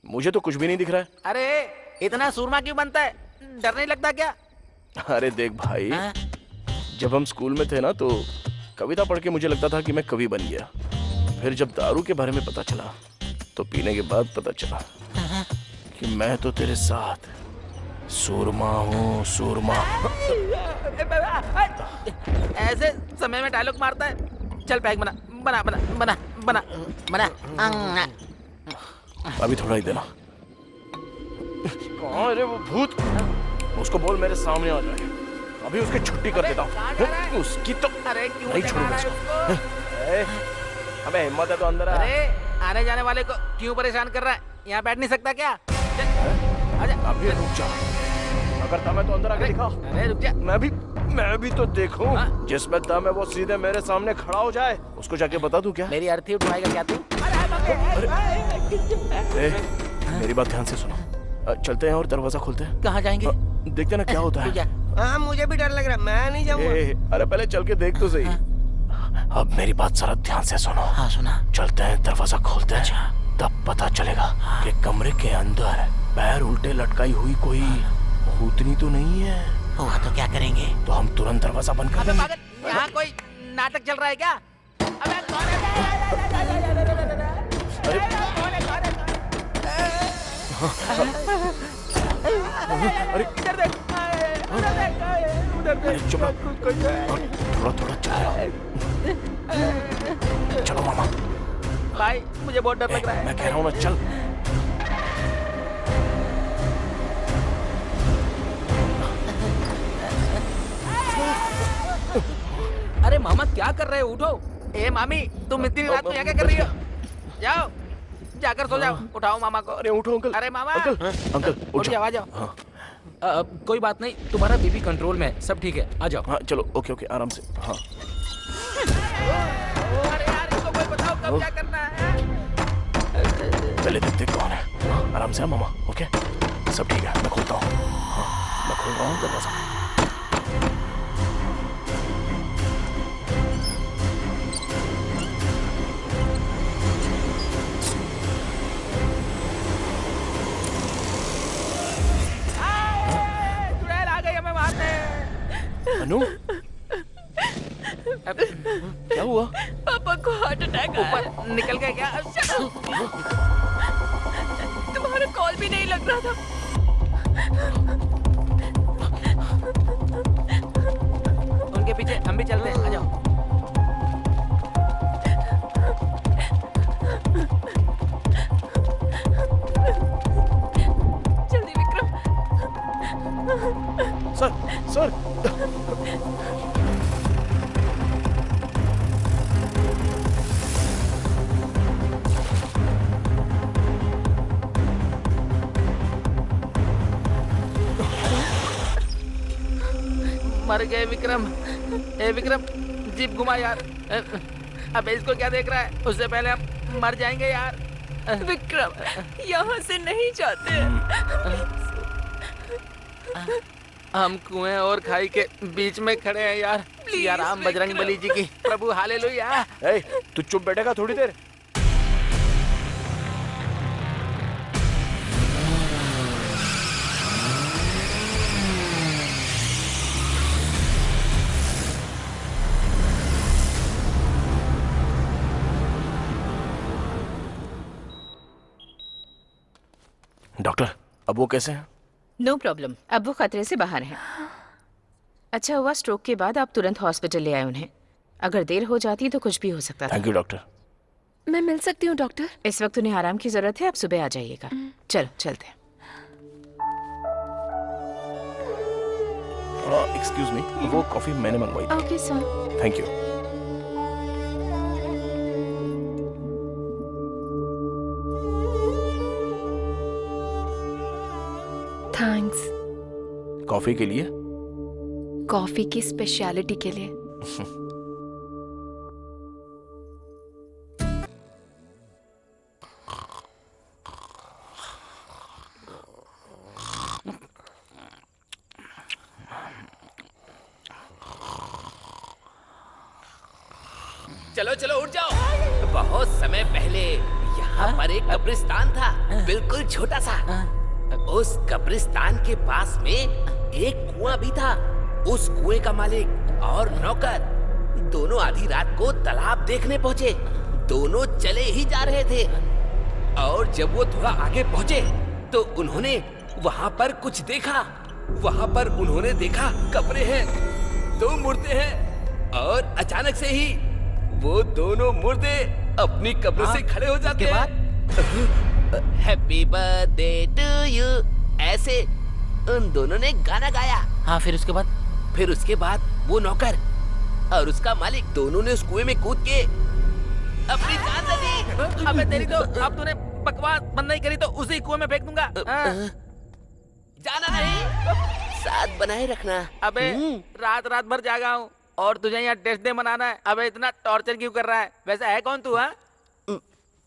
मुझे तो कुछ भी नहीं दिख रहा है। अरे इतना सूरमा क्यों बनता है? डर नहीं लगता क्या? अरे देख भाई, जब हम स्कूल में थे ना तो कविता पढ़ के मुझे लगता था कि मैं कवि बन गया। फिर जब दारू के बारे में पता चला तो पीने के बाद पता चला कि मैं तो तेरे साथ सूरमा हूँ, सूरमा। ऐसे समय में डायलॉग मारता है। चल पैक बना बना बना बना बना बना। अभी थोड़ा ही देना। कहाँ है वो भूत? उसको बोल मेरे सामने आ जाए। अभी उसकी छुट्टी कर देता हूँ। उसकी तो नहीं छोड़ूंगा उसको। अबे हिम्मत है तो अंदर आ। अरे आने जाने वाले को क्यों परेशान कर रहा है? यहाँ बैठ नहीं सकता क्या? आजा। अभी रुक जा। अगर दम है तो अंदर आके दिखा। अरे रुक जा। मैं भी तो देखूं। जिसमें दम है वो सीधे मेरे सामने खड़ा हो जाए। उसको जाके बता दूं क्या? मेरी अर्थी उठवाएगा क्या तू? मेरी बात ध्यान से सुनो। चलते हैं और दरवाजा खोलते हैं। कहाँ जाएंगे? देखते ना क्या होता है। हाँ मुझे भी डर लग रहा है, मैं नहीं जाऊंगा। अरे पहले चल के देख तो सही। अब मेरी बात जरा ध्यान से सुनो। हाँ सुना। चलते हैं, दरवाजा खोलते हैं, तब पता चलेगा कि कमरे के अंदर पैर उल्टे लटकाई हुई कोई भूतनी तो नहीं है। हुआ तो क्या करेंगे? तो हम तुरंत दरवाजा बंद कर देंगे। यहाँ कोई नाटक चल रहा है क्या? अबे कौन है? अरे इधर देख, उधर देख। चुप थोड़ा थोड़ा चलो मामा। भाई मुझे बहुत डर लग रहा है। मैं कह रहा हूँ ना, चल। अरे मामा क्या कर रहे हो? उठो। ए मामी, तुम इतनी रात में यहाँ क्या कर रही हो? जाओ जाकर सो जाओ। उठाओ मामा को। अरे उठो अंकल। अरे मामा। अंकल उठ जाओ, आ जाओ। कोई बात नहीं, तुम्हारा बीबी कंट्रोल में, सब ठीक है, आ जाओ। हाँ चलो, ओके ओके, आराम से। हाँ अरे यार इसको कोई बताओ कब क्या करना है। पहले देखते कौन है। आराम से मामा। ओके सब ठीक है, मैं खोलता हूँ। हाँ मैं खोल रहा हूँ दरवाजा। अनु, क्या हुआ? पापा को हार्ट अटैक आया। निकल गए क्या? तुम्हारा कॉल भी नहीं लग रहा था। उनके पीछे हम भी चलते हैं, आ जाओ। जल्दी विक्रम। सर मर गए विक्रम। ए विक्रम, जीप घुमा यार। अबे इसको क्या देख रहा है? उससे पहले हम मर जाएंगे यार। विक्रम, यहाँ से नहीं जाते। हम कुएं और खाई के बीच में खड़े हैं यार। या राम बजरंग बली जी की प्रभु हालेलुया। तू चुप बैठेगा थोड़ी देर? डॉक्टर, अब वो कैसे हैं? नो प्रॉब्लम, अब वो खतरे से बाहर हैं। अच्छा हुआ स्ट्रोक के बाद आप तुरंत हॉस्पिटल ले आए उन्हें। अगर देर हो जाती तो कुछ भी हो सकता था। Thank you doctor. मैं मिल सकती हूँ डॉक्टर? इस वक्त उन्हें आराम की जरूरत है, आप सुबह आ जाइएगा। चलो चलते हैं। एक्सक्यूज मी, वो कॉफी मैंने मंगवाई थी। Okay sir. Thank you. Thanks. Coffee के लिए? कॉफी की स्पेशलिटी के लिए। चलो चलो उठ जाओ। बहुत समय पहले यहाँ पर एक कब्रिस्तान था, बिल्कुल छोटा सा। उस कब्रिस्तान के पास में एक कुआं भी था। उस कुएं का मालिक और नौकर दोनों आधी रात को तालाब देखने पहुंचे। दोनों चले ही जा रहे थे और जब वो थोड़ा आगे पहुंचे तो उन्होंने वहां पर कुछ देखा। वहां पर उन्होंने देखा कब्रें हैं, 2 मुर्दे हैं और अचानक से ही वो दोनों मुर्दे अपनी कब्र से खड़े हो जाते हैं। हैप्पी बर्थडे टू यू, ऐसे उन दोनों ने गाना गाया। हाँ, फिर उसके बाद वो नौकर और उसका मालिक दोनों ने उस कुएं में कूद के अपनी जान दे दी। अबे तेरी तो, अब तूने बकवास बंद नहीं करी तो उसी कुएं में फेंक दूंगा। जाना नहीं, साथ बनाए रखना। अबे रात रात भर जागा हूँ और तुझे यहाँ टेस्ट डे मनाना है। अबे इतना टॉर्चर क्यों कर रहा है? वैसे है कौन तू?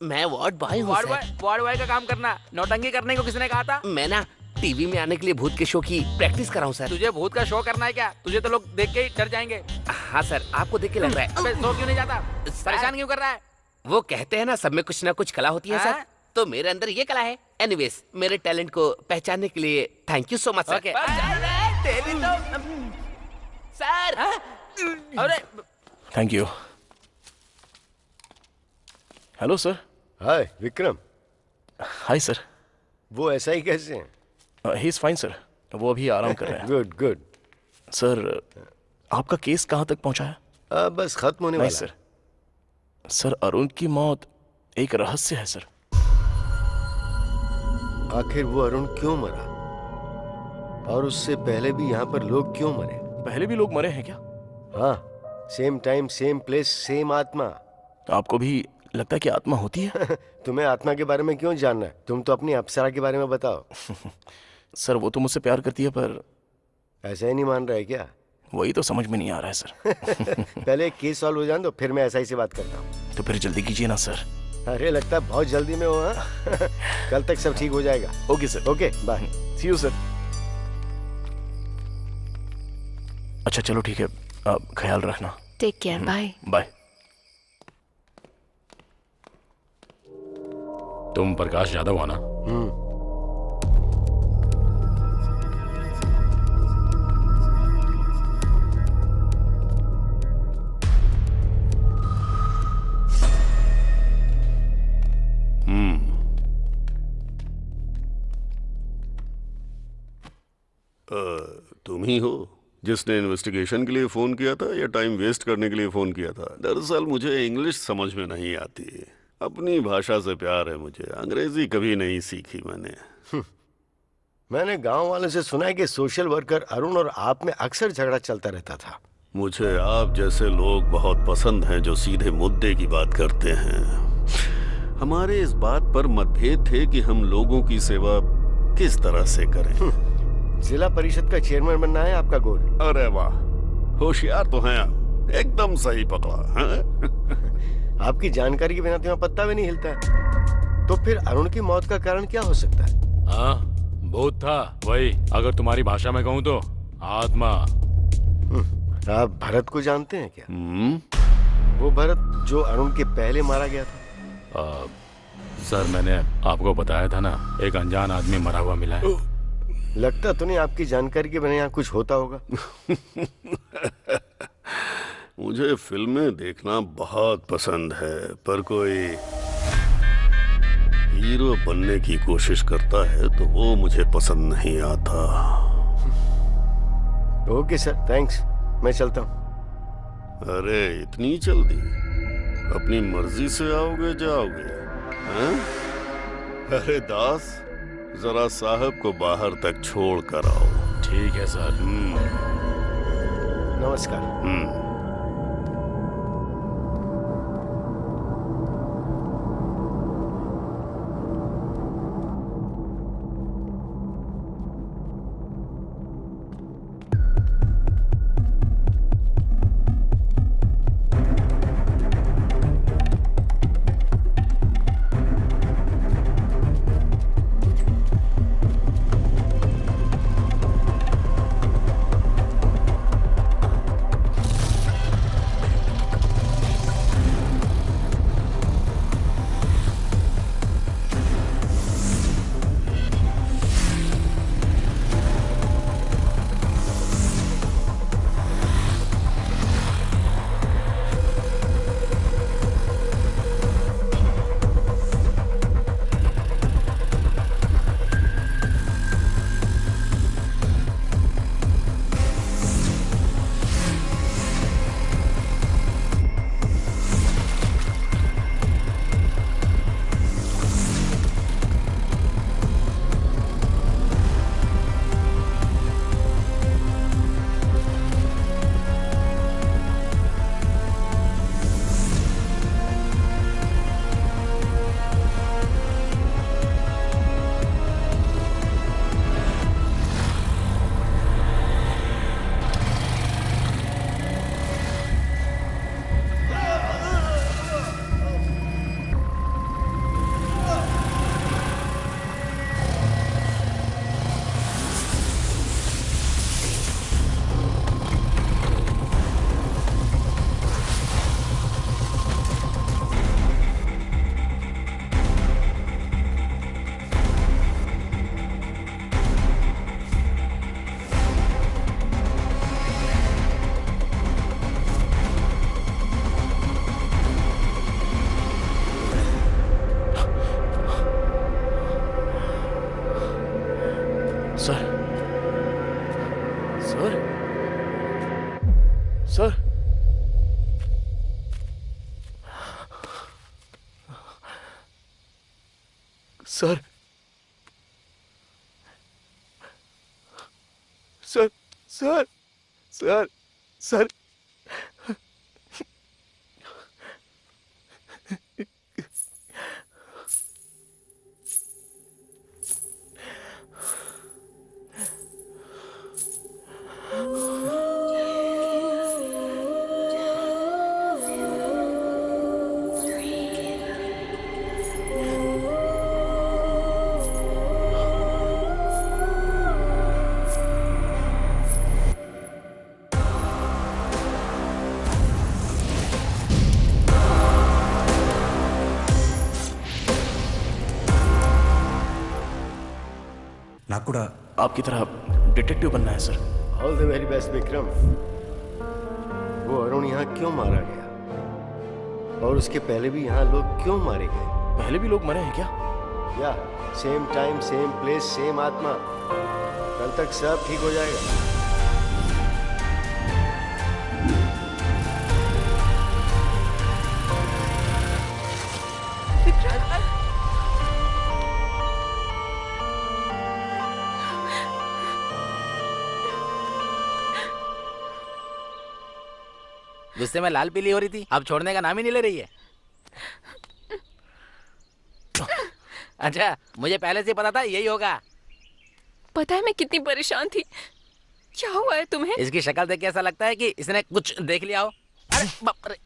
मैं वार्ड बॉय हूँ। वार्ड बॉय का काम करना, नौटंकी करने को किसने कहा था? मैं ना टीवी में आने के लिए भूत के शो की प्रैक्टिस कर रहा हूँ सर। तुझे भूत का शो करना है क्या? तुझे तो लोग देख के ही डर जाएंगे। हाँ सर, आपको देख के लग रहा है। अबे शो क्यों नहीं जाता? परेशान क्यों कर रहा है? वो कहते हैं ना सब में कुछ ना कुछ कला होती है सर, तो मेरे अंदर ये कला है। एनीवेज, मेरे टैलेंट को पहचानने के लिए thank you so much sir. Sir अरे thank you. Hello sir. Hi Vikram. Hi sir. वो ऐसा ही कैसे हैं? ही इज फाइन सर, वो अभी आराम कर रहे हैं। Good good. सर आपका केस कहाँ तक पहुंचा है? बस खत्म होने वाला है। सर अरुण की मौत एक रहस्य है सर। आखिर वो अरुण क्यों मरा और उससे पहले भी यहाँ पर लोग क्यों मरे? पहले भी लोग मरे हैं क्या? हाँ, same time same place same आत्मा। आपको भी लगता है कि आत्मा होती है? तुम्हें आत्मा के बारे में क्यों जानना है? तुम तो अपनी अप्सरा के बारे में बताओ। सर वो तो मुझसे प्यार करती है, पर ऐसा ही नहीं मान रहा है क्या? वही तो समझ में नहीं आ रहा है सर। पहले केस सॉल्व हो जाए तो फिर मैं ऐसा ही से बात करता हूँ। तो फिर जल्दी कीजिए ना सर। अरे लगता है बहुत जल्दी में हो। कल तक सब ठीक हो जाएगा। Okay sir. Okay bye. See you sir. अच्छा चलो ठीक है, आप ख्याल रखना। Take care. Bye bye. तुम प्रकाश यादव हो ना? तुम ही हो जिसने इन्वेस्टिगेशन के लिए फोन किया था या टाइम वेस्ट करने के लिए फोन किया था? दरअसल मुझे इंग्लिश समझ में नहीं आती। अपनी भाषा से प्यार है मुझे, अंग्रेजी कभी नहीं सीखी मैंने। मैंने गांव वालों से सुना है कि सोशल वर्कर अरुण और आप में अक्सर झगड़ा चलता रहता था। मुझे आप जैसे लोग बहुत पसंद हैं जो सीधे मुद्दे की बात करते हैं। हमारे इस बात पर मतभेद थे कि हम लोगों की सेवा किस तरह से करें। जिला परिषद का चेयरमैन बनना है आपका गोल? अरे वाह, होशियार तो हैं आप, एकदम सही पकड़ा। आपकी जानकारी के बिना तो यहाँ पत्ता भी नहीं हिलता। तो फिर अरुण की मौत का कारण क्या हो सकता है? हाँ, भूत था वही, अगर तुम्हारी भाषा में कहूँ तो आत्मा। आप भरत को जानते हैं क्या? वो भरत जो अरुण के पहले मारा गया था। सर मैंने आपको बताया था ना, एक अनजान आदमी मरा हुआ मिला है। लगता तो नहीं आपकी जानकारी के बिना यहाँ कुछ होता होगा। मुझे फिल्में देखना बहुत पसंद है, पर कोई हीरो बनने की कोशिश करता है तो वो मुझे पसंद नहीं आता। ओके सर, थैंक्स, मैं चलता हूँ। अरे इतनी जल्दी? अपनी मर्जी से आओगे जाओगे? हैं? अरे दास, जरा साहब को बाहर तक छोड़ कर आओ। ठीक है सर। नमस्कार। Sir, sir, sir, sir, sir, sir, नाकुड़ा आपकी तरह डिटेक्टिव बनना है sir. All the very best Vikram. वो अरुण यहाँ क्यों मारा गया और उसके पहले भी यहाँ लोग क्यों मारे गए? पहले भी लोग मरे हैं क्या? या same time same place same आत्मा। कल तक सब ठीक हो जाएगा। गुस्से में लाल पीली हो रही थी, अब छोड़ने का नाम ही नहीं ले रही है। अच्छा, मुझे पहले से पता था यही होगा। पता है मैं कितनी परेशान थी। क्या हुआ है तुम्हें? इसकी शक्ल देख के ऐसा लगता है कि इसने कुछ देख लिया हो। अरे बाप रे।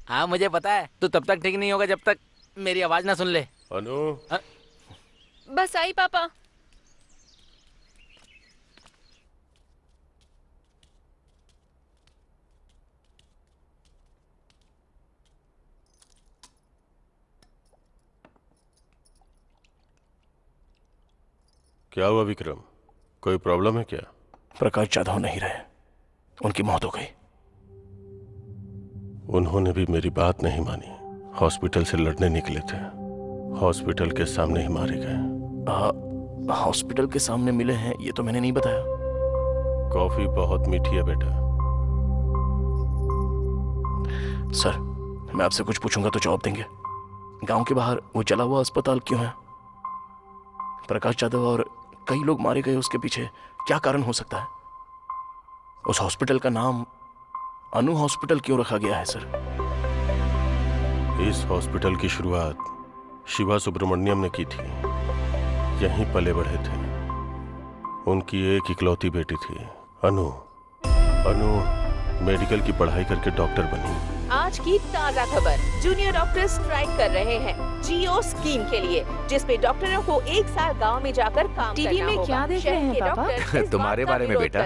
हाँ मुझे पता है, तू तब तक ठीक नहीं होगा जब तक मेरी आवाज ना सुन ले। अनु बस आई पापा। क्या हुआ विक्रम, कोई प्रॉब्लम है क्या? प्रकाश जाधव नहीं रहे, उनकी मौत हो गई। उन्होंने भी मेरी बात नहीं मानी, हॉस्पिटल से लड़ने निकले थे, हॉस्पिटल के सामने ही मारे गए। हॉस्पिटल के सामने मिले हैं ये तो मैंने नहीं बताया। कॉफी बहुत मीठी है बेटा। सर मैं आपसे कुछ पूछूंगा तो जवाब देंगे। गांव के बाहर वो जला हुआ अस्पताल क्यों है? प्रकाश जाधव और कई लोग मारे गए, उसके पीछे क्या कारण हो सकता है? उस हॉस्पिटल का नाम अनु हॉस्पिटल क्यों रखा गया है सर? इस हॉस्पिटल की शुरुआत शिवा सुब्रमण्यम ने की थी, यहीं पले बढ़े थे। उनकी एक इकलौती बेटी थी अनु। अनु मेडिकल की पढ़ाई करके डॉक्टर बनी। आज की ताजा खबर, जूनियर डॉक्टर स्ट्राइक कर रहे हैं जियो स्कीम के लिए, जिसपे डॉक्टरों को 1 साल गांव में जाकर काम टीवी करना में होगा। क्या देख रहे हैं पापा? तुम्हारे बारे में बेटा,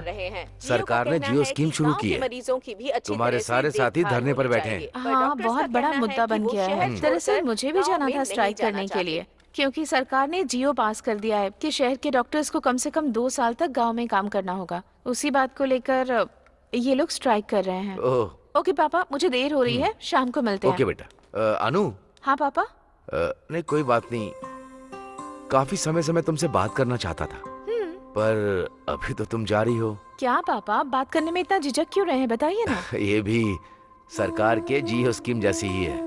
सरकार ने जियो स्कीम शुरू की है। मरीजों की भी अच्छी तुम्हारे सारे साथी धरने पर बैठे हैं। हाँ, बहुत बड़ा मुद्दा बन गया है। दरअसल मुझे भी जाना था स्ट्राइक करने के लिए, क्योंकि सरकार ने जियो पास कर दिया है कि शहर के डॉक्टर्स को कम से कम 2 साल तक गांव में काम करना होगा। उसी बात को लेकर ये लोग स्ट्राइक कर रहे हैं। ओके पापा, मुझे देर हो रही है, शाम को मिलते हैं। ओके बेटा। अनु। हाँ पापा। नहीं कोई बात नहीं, काफी समय से मैं तुमसे बात करना चाहता था, पर अभी तो तुम जा रही हो। क्या पापा, बात करने में इतना झिझक क्यों रहे हैं, बताइए ना। ये भी सरकार के जियो स्कीम जैसी ही है।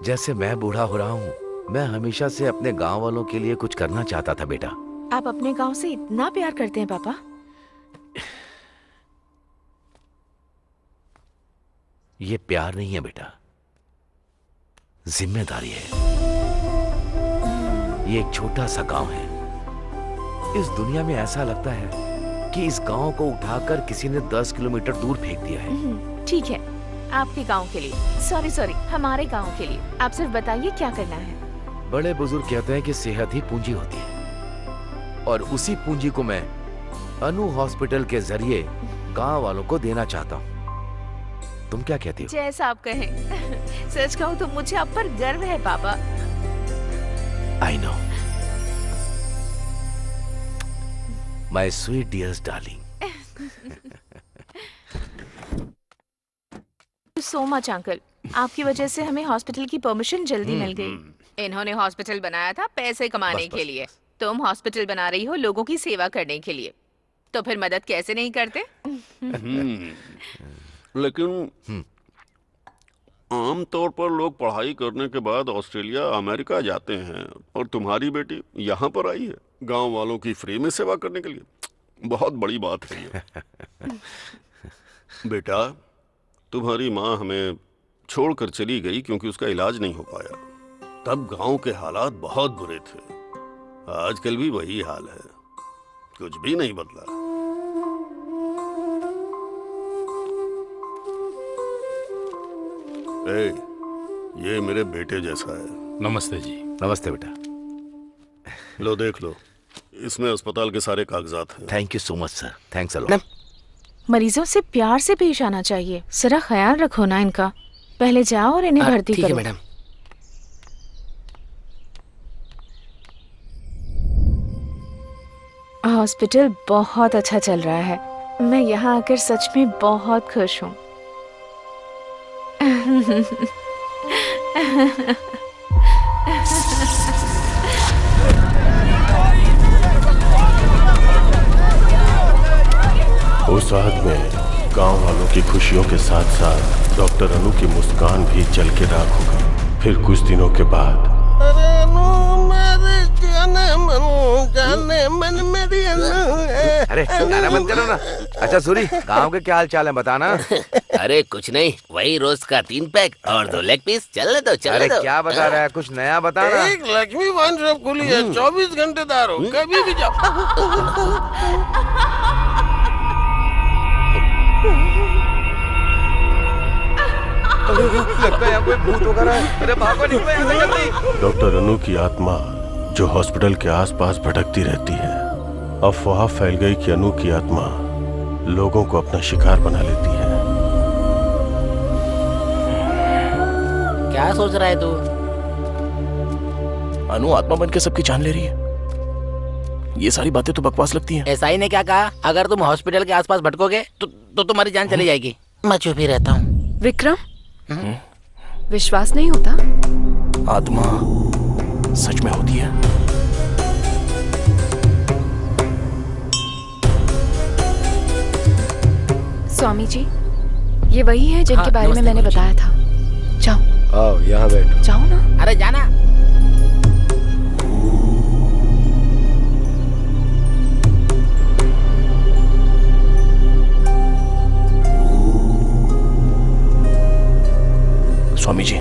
जैसे मैं बूढ़ा हो रहा हूँ, मैं हमेशा से अपने गांव वालों के लिए कुछ करना चाहता था बेटा। आप अपने गांव से इतना प्यार करते हैं पापा? ये प्यार नहीं है बेटा, जिम्मेदारी है। ये एक छोटा सा गांव है। इस दुनिया में ऐसा लगता है कि इस गांव को उठाकर किसी ने 10 किलोमीटर दूर फेंक दिया है। ठीक है, आपके गांव के लिए। सॉरी, हमारे गांव के लिए। आप सिर्फ बताइए क्या करना है। बड़े बुजुर्ग कहते हैं कि सेहत ही पूंजी होती है, और उसी पूंजी को मैं अनु हॉस्पिटल के जरिए गांव वालों को देना चाहता हूँ। तुम क्या कहती हो? जैसा आप कहें। सच कहूँ तो मुझे आप पर गर्व है पापा। I know my sweet dears darling. So much uncle, आपकी वजह से हमें हॉस्पिटल की परमिशन जल्दी मिल गई। इन्होंने हॉस्पिटल बनाया था पैसे कमाने के लिए, तुम हॉस्पिटल बना रही हो लोगों की सेवा करने के लिए, तो फिर मदद कैसे नहीं करते? लेकिन आम तौर पर लोग पढ़ाई करने के बाद ऑस्ट्रेलिया अमेरिका जाते हैं, और तुम्हारी बेटी यहाँ पर आई है गांव वालों की फ्री में सेवा करने के लिए। बहुत बड़ी बात है ये। बेटा, तुम्हारी माँ हमें छोड़कर चली गई क्योंकि उसका इलाज नहीं हो पाया। तब गांव के हालात बहुत बुरे थे, आजकल भी वही हाल है, कुछ भी नहीं बदला। ये मेरे बेटे जैसा है। नमस्ते जी। नमस्ते बेटा। लो देख लो, इसमें अस्पताल के सारे कागजात हैं। Thank you so much sir, thanks a lot. मरीजों से प्यार से पेश आना चाहिए, जरा ख्याल रखो ना इनका। पहले जाओ और इन्हें भर्ती करो। ठीक है मैडम। हॉस्पिटल बहुत अच्छा चल रहा है, मैं यहाँ आकर सच में बहुत खुश हूँ। उस रात में गांव वालों की खुशियों के साथ साथ डॉक्टर अनु की मुस्कान भी जल के राख हो गई। फिर कुछ दिनों के बाद अरे गाना बंद करो ना। अच्छा सूरी, गांव के क्या हाल चाल है बताना। अरे कुछ नहीं, वही रोज का 3 पैक और 2 लेग पीस। चलने दो अरे क्या बता रहा है, कुछ नया बताना। एक लक्ष्मी वाइन शॉप खुली है, 24 घंटे दार हो, कभी भी जाओ। लगता है यहाँ कोई भूत वगैरह है। अरे भागो, निकलो यहाँ से जल्दी। डॉक्टर अनु की आत्मा जो हॉस्पिटल के आसपास भटकती रहती है, अफवाह फैल गई कि अनु की आत्मा लोगों को अपना शिकार बना लेती है। क्या सोच रहा है तू? अनु आत्मा बन के सबकी जान ले रही है। ये सारी बातें तो बकवास लगती हैं। एसआई ने क्या कहा? अगर तुम हॉस्पिटल के आसपास भटकोगे तो तुम्हारी जान चली जाएगी। मैं चुप ही रहता हूँ। विक्रम, विश्वास नहीं होता? आत्मा सच में होती है। स्वामी जी, ये वही है जिनके बारे में मैंने बताया था। जाओ। आओ यहाँ बैठो। जाओ ना। अरे जाना। स्वामी जी,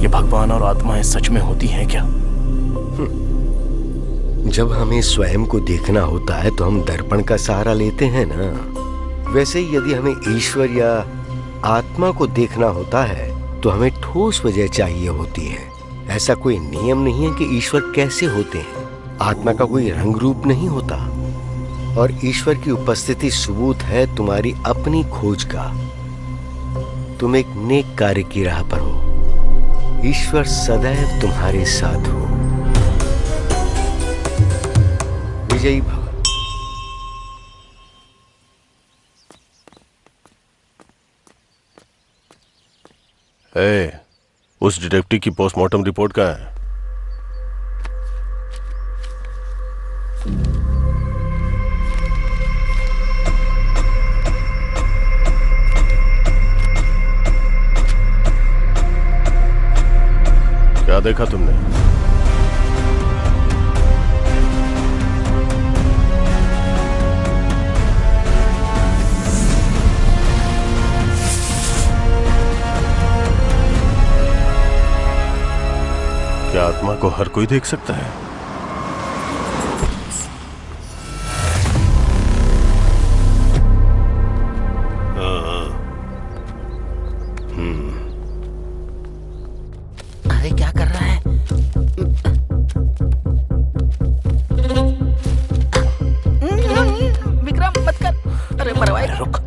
ये भगवान और आत्माएं सच में होती हैं क्या? जब हमें स्वयं को देखना होता है तो हम दर्पण का सहारा लेते हैं ना। वैसे ही यदि हमें ईश्वर या आत्मा को देखना होता है तो हमें ठोस वजह चाहिए होती है। ऐसा कोई नियम नहीं है कि ईश्वर कैसे होते हैं। आत्मा का कोई रंग रूप नहीं होता और ईश्वर की उपस्थिति सबूत है तुम्हारी अपनी खोज का। तुम एक नेक कार्य की राह पर हो। ईश्वर सदैव तुम्हारे साथ हो। विजयी भव। उस डिटेक्टिव की पोस्टमार्टम रिपोर्ट कहाँ है? क्या देखा तुमने? क्या आत्मा को हर कोई देख सकता है? अरे क्या कर रहा है? विक्रम मत कर। अरे मरवाए। रुक।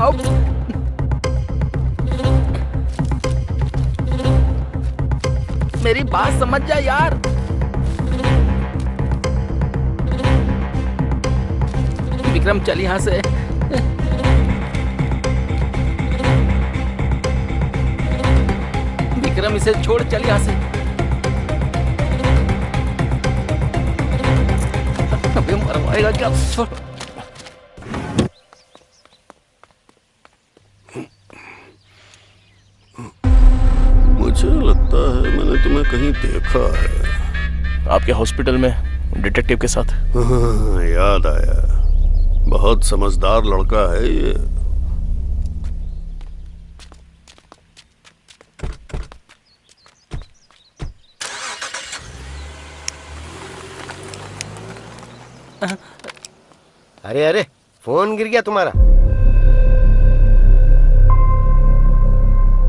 आओ। मेरी बात समझ जा यार। विक्रम चल यहां से। विक्रम इसे छोड़, चल यहां से। अबे मरवाएगा क्या? छोड़। मुझे लगता है मैंने तुम्हें कहीं देखा है। आपके हॉस्पिटल में डिटेक्टिव के साथ। हाँ, याद आया। बहुत समझदार लड़का है ये। अरे अरे, फोन गिर गया तुम्हारा।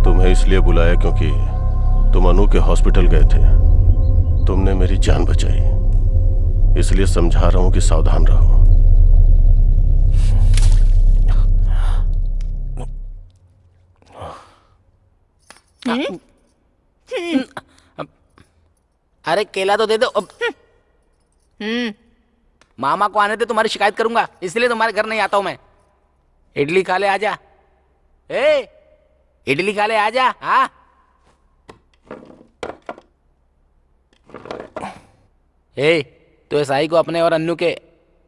तुम्हें इसलिए बुलाया क्योंकि तुम अनु के हॉस्पिटल गए थे। तुमने मेरी जान बचाई, इसलिए समझा रहा हूं कि सावधान रहो। अरे केला तो दे दो। मामा को आने दे, तुम्हारी शिकायत करूंगा, इसलिए तुम्हारे घर नहीं आता हूं मैं। इडली खा ले, आजा। इडली खा ले, आजा। हाँ तो एसआई को अपने और अन्नू के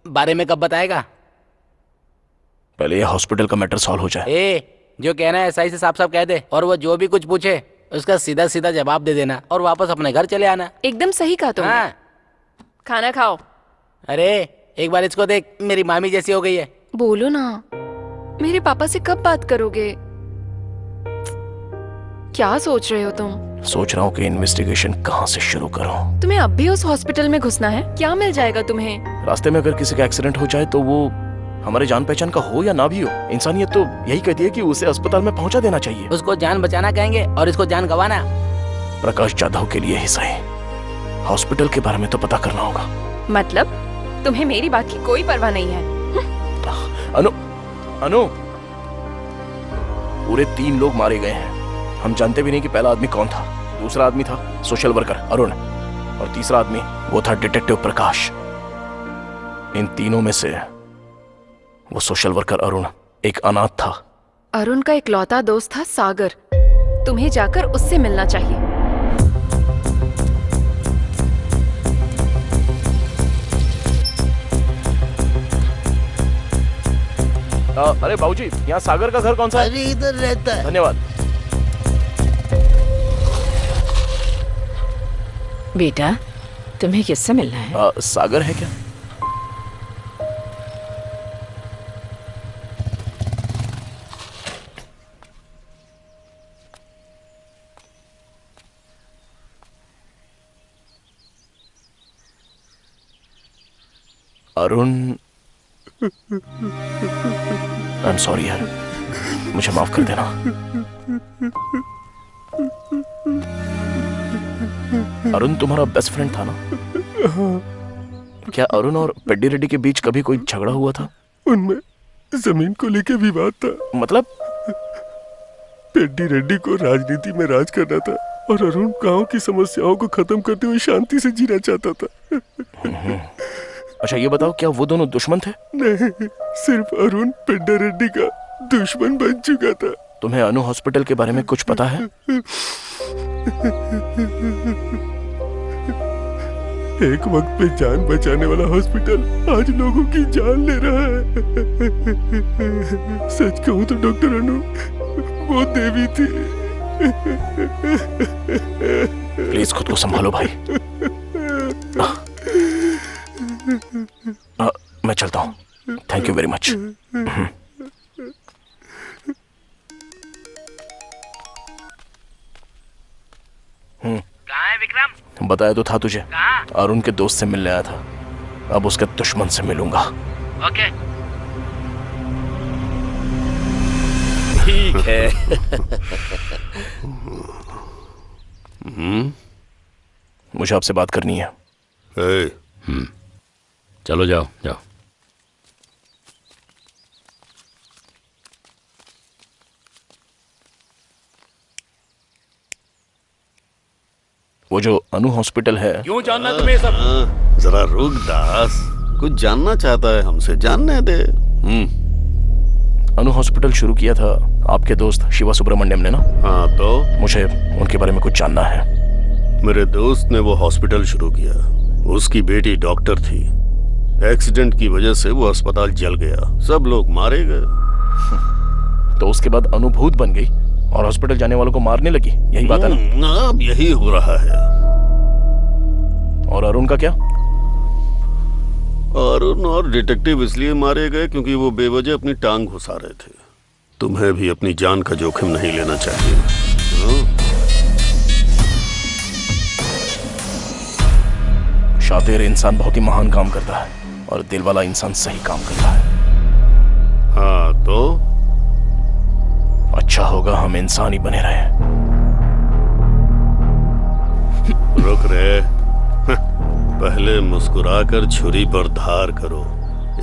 बारे में कब बताएगा? पहले ये हॉस्पिटल का मैटर सॉल्व हो जाए। जो कहना है एसआई से साफ साफ कह दे, और वो जो भी कुछ पूछे उसका सीधा सीधा जवाब दे देना और वापस अपने घर चले आना। एकदम सही कहा तुमने। हाँ। खाना खाओ। अरे एक बार इसको देख, मेरी मामी जैसी हो गई है। बोलो ना, मेरे पापा से कब बात करोगे? क्या सोच रहे हो तुम? सोच रहा हूँ कि इन्वेस्टिगेशन कहाँ से शुरू करूँ। तुम्हें अब भी उस हॉस्पिटल में घुसना है? क्या मिल जाएगा तुम्हें? रास्ते में अगर किसी का एक्सीडेंट हो जाए तो वो हमारे जान पहचान का हो या ना भी हो, इंसानियत तो यही कहती है कि उसे अस्पताल में पहुंचा देना चाहिए। उसको जान बचाना कहेंगे और इसको जान गंवाना। प्रकाश जाधव के लिए ही सही, हॉस्पिटल के बारे में तो पता करना होगा। मतलब तुम्हें मेरी बात की कोई परवाह नहीं है? अनु, अनु, पूरे 3 लोग मारे गए हैं। हम जानते भी नहीं कि पहला आदमी कौन था। दूसरा आदमी था सोशल वर्कर अरुण, और तीसरा आदमी वो था डिटेक्टिव प्रकाश। इन तीनों में से वो सोशल वर्कर अरुण एक अनाथ था। अरुण का इकलौता दोस्त था सागर। तुम्हें जाकर उससे मिलना चाहिए। अरे बाबूजी, यहाँ सागर का घर कौन सा है? अरे इधर रहता है। धन्यवाद। बेटा, तुम्हें किससे मिलना है? सागर है क्या? अरुण, आई एम सॉरी यार, मुझे माफ कर देना। अरुण तुम्हारा बेस्ट फ्रेंड था ना? क्या अरुण और पेड्डी रेड्डी के बीच कभी कोई झगड़ा हुआ था? उनमें जमीन को लेके विवाद था। मतलब? पेड्डी रेड्डी को राजनीति में राज करना था और अरुण गांव की समस्याओं को खत्म करते हुए शांति से जीना चाहता था। अच्छा ये बताओ, क्या वो दोनों दुश्मन थे? नहीं, सिर्फ अरुण पेड्डी रेड्डी का दुश्मन बन चुका था। तुम्हें अनु हॉस्पिटल के बारे में कुछ पता है? एक वक्त पे जान बचाने वाला हॉस्पिटल आज लोगों की जान ले रहा है। सच कहूं तो डॉक्टर अनु वो देवी थी। प्लीज खुद को संभालो भाई। मैं चलता हूँ। Thank you very much. कहाँ है विक्रम? बताया तो था तुझे, कहाँ? अरुण के दोस्त से मिलने आया था। अब उसके दुश्मन से मिलूंगा। ओके। ठीक है। मुझे आपसे बात करनी है। चलो जाओ जाओ। वो जो अनु हॉस्पिटल है, क्यों जानना तुम्हें ये सब? जरा रुक दास, कुछ जानना चाहता है हमसे, जानने दे। अनु हॉस्पिटल शुरू किया था आपके दोस्त शिवा सुब्रमण्यम ने ना? हाँ तो? मुझे उनके बारे में कुछ जानना है। मेरे दोस्त ने वो हॉस्पिटल शुरू किया। उसकी बेटी डॉक्टर थी। एक्सीडेंट की वजह से वो अस्पताल जल गया, सब लोग मारे गए। तो उसके बाद अनु भूत बन गई और हॉस्पिटल जाने वालों को मारने लगी, यही बात है ना? अब यही हो रहा है। और अरुण का क्या? अरुण और डिटेक्टिव इसलिए मारे गए क्योंकि वो बेवजह अपनी टांग घुसा रहे थे। तुम्हें भी अपनी जान का जोखिम नहीं लेना चाहिए। शातिर इंसान बहुत ही महान काम करता है और दिल वाला इंसान सही काम करता है। हाँ तो? अच्छा होगा हम इंसान ही बने रहे। रुक रे। पहले मुस्कुराकर छुरी पर धार करो,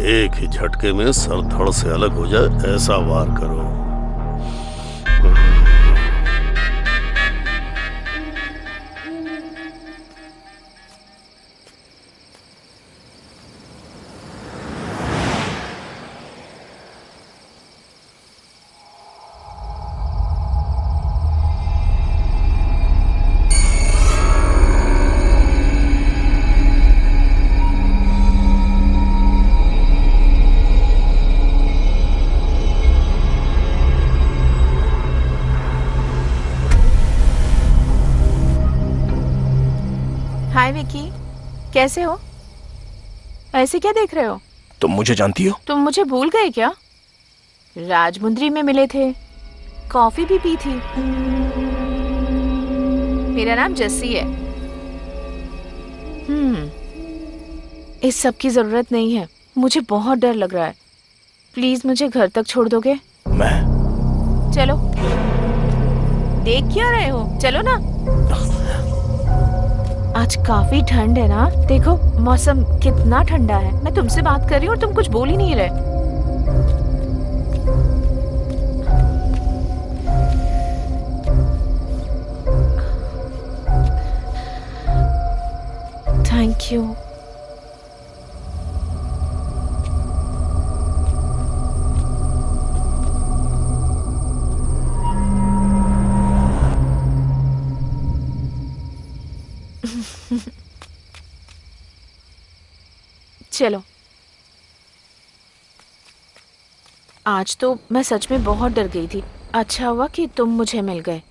एक ही झटके में सर धड़ से अलग हो जाए ऐसा वार करो। हाय विकी, कैसे हो? ऐसे क्या देख रहे हो? तुम मुझे जानती हो? तुम मुझे भूल गए क्या? राजमुंद्री में मिले थे, कॉफी भी पी थी। मेरा नाम जस्सी है। इस सब की जरूरत नहीं है, मुझे बहुत डर लग रहा है। प्लीज मुझे घर तक छोड़ दोगे? मैं? चलो। देख क्या रहे हो, चलो ना। आज काफी ठंड है ना, देखो मौसम कितना ठंडा है। मैं तुमसे बात कर रही हूँ और तुम कुछ बोल ही नहीं रहे। Thank you. चलो, आज तो मैं सच में बहुत डर गई थी। अच्छा हुआ कि तुम मुझे मिल गए।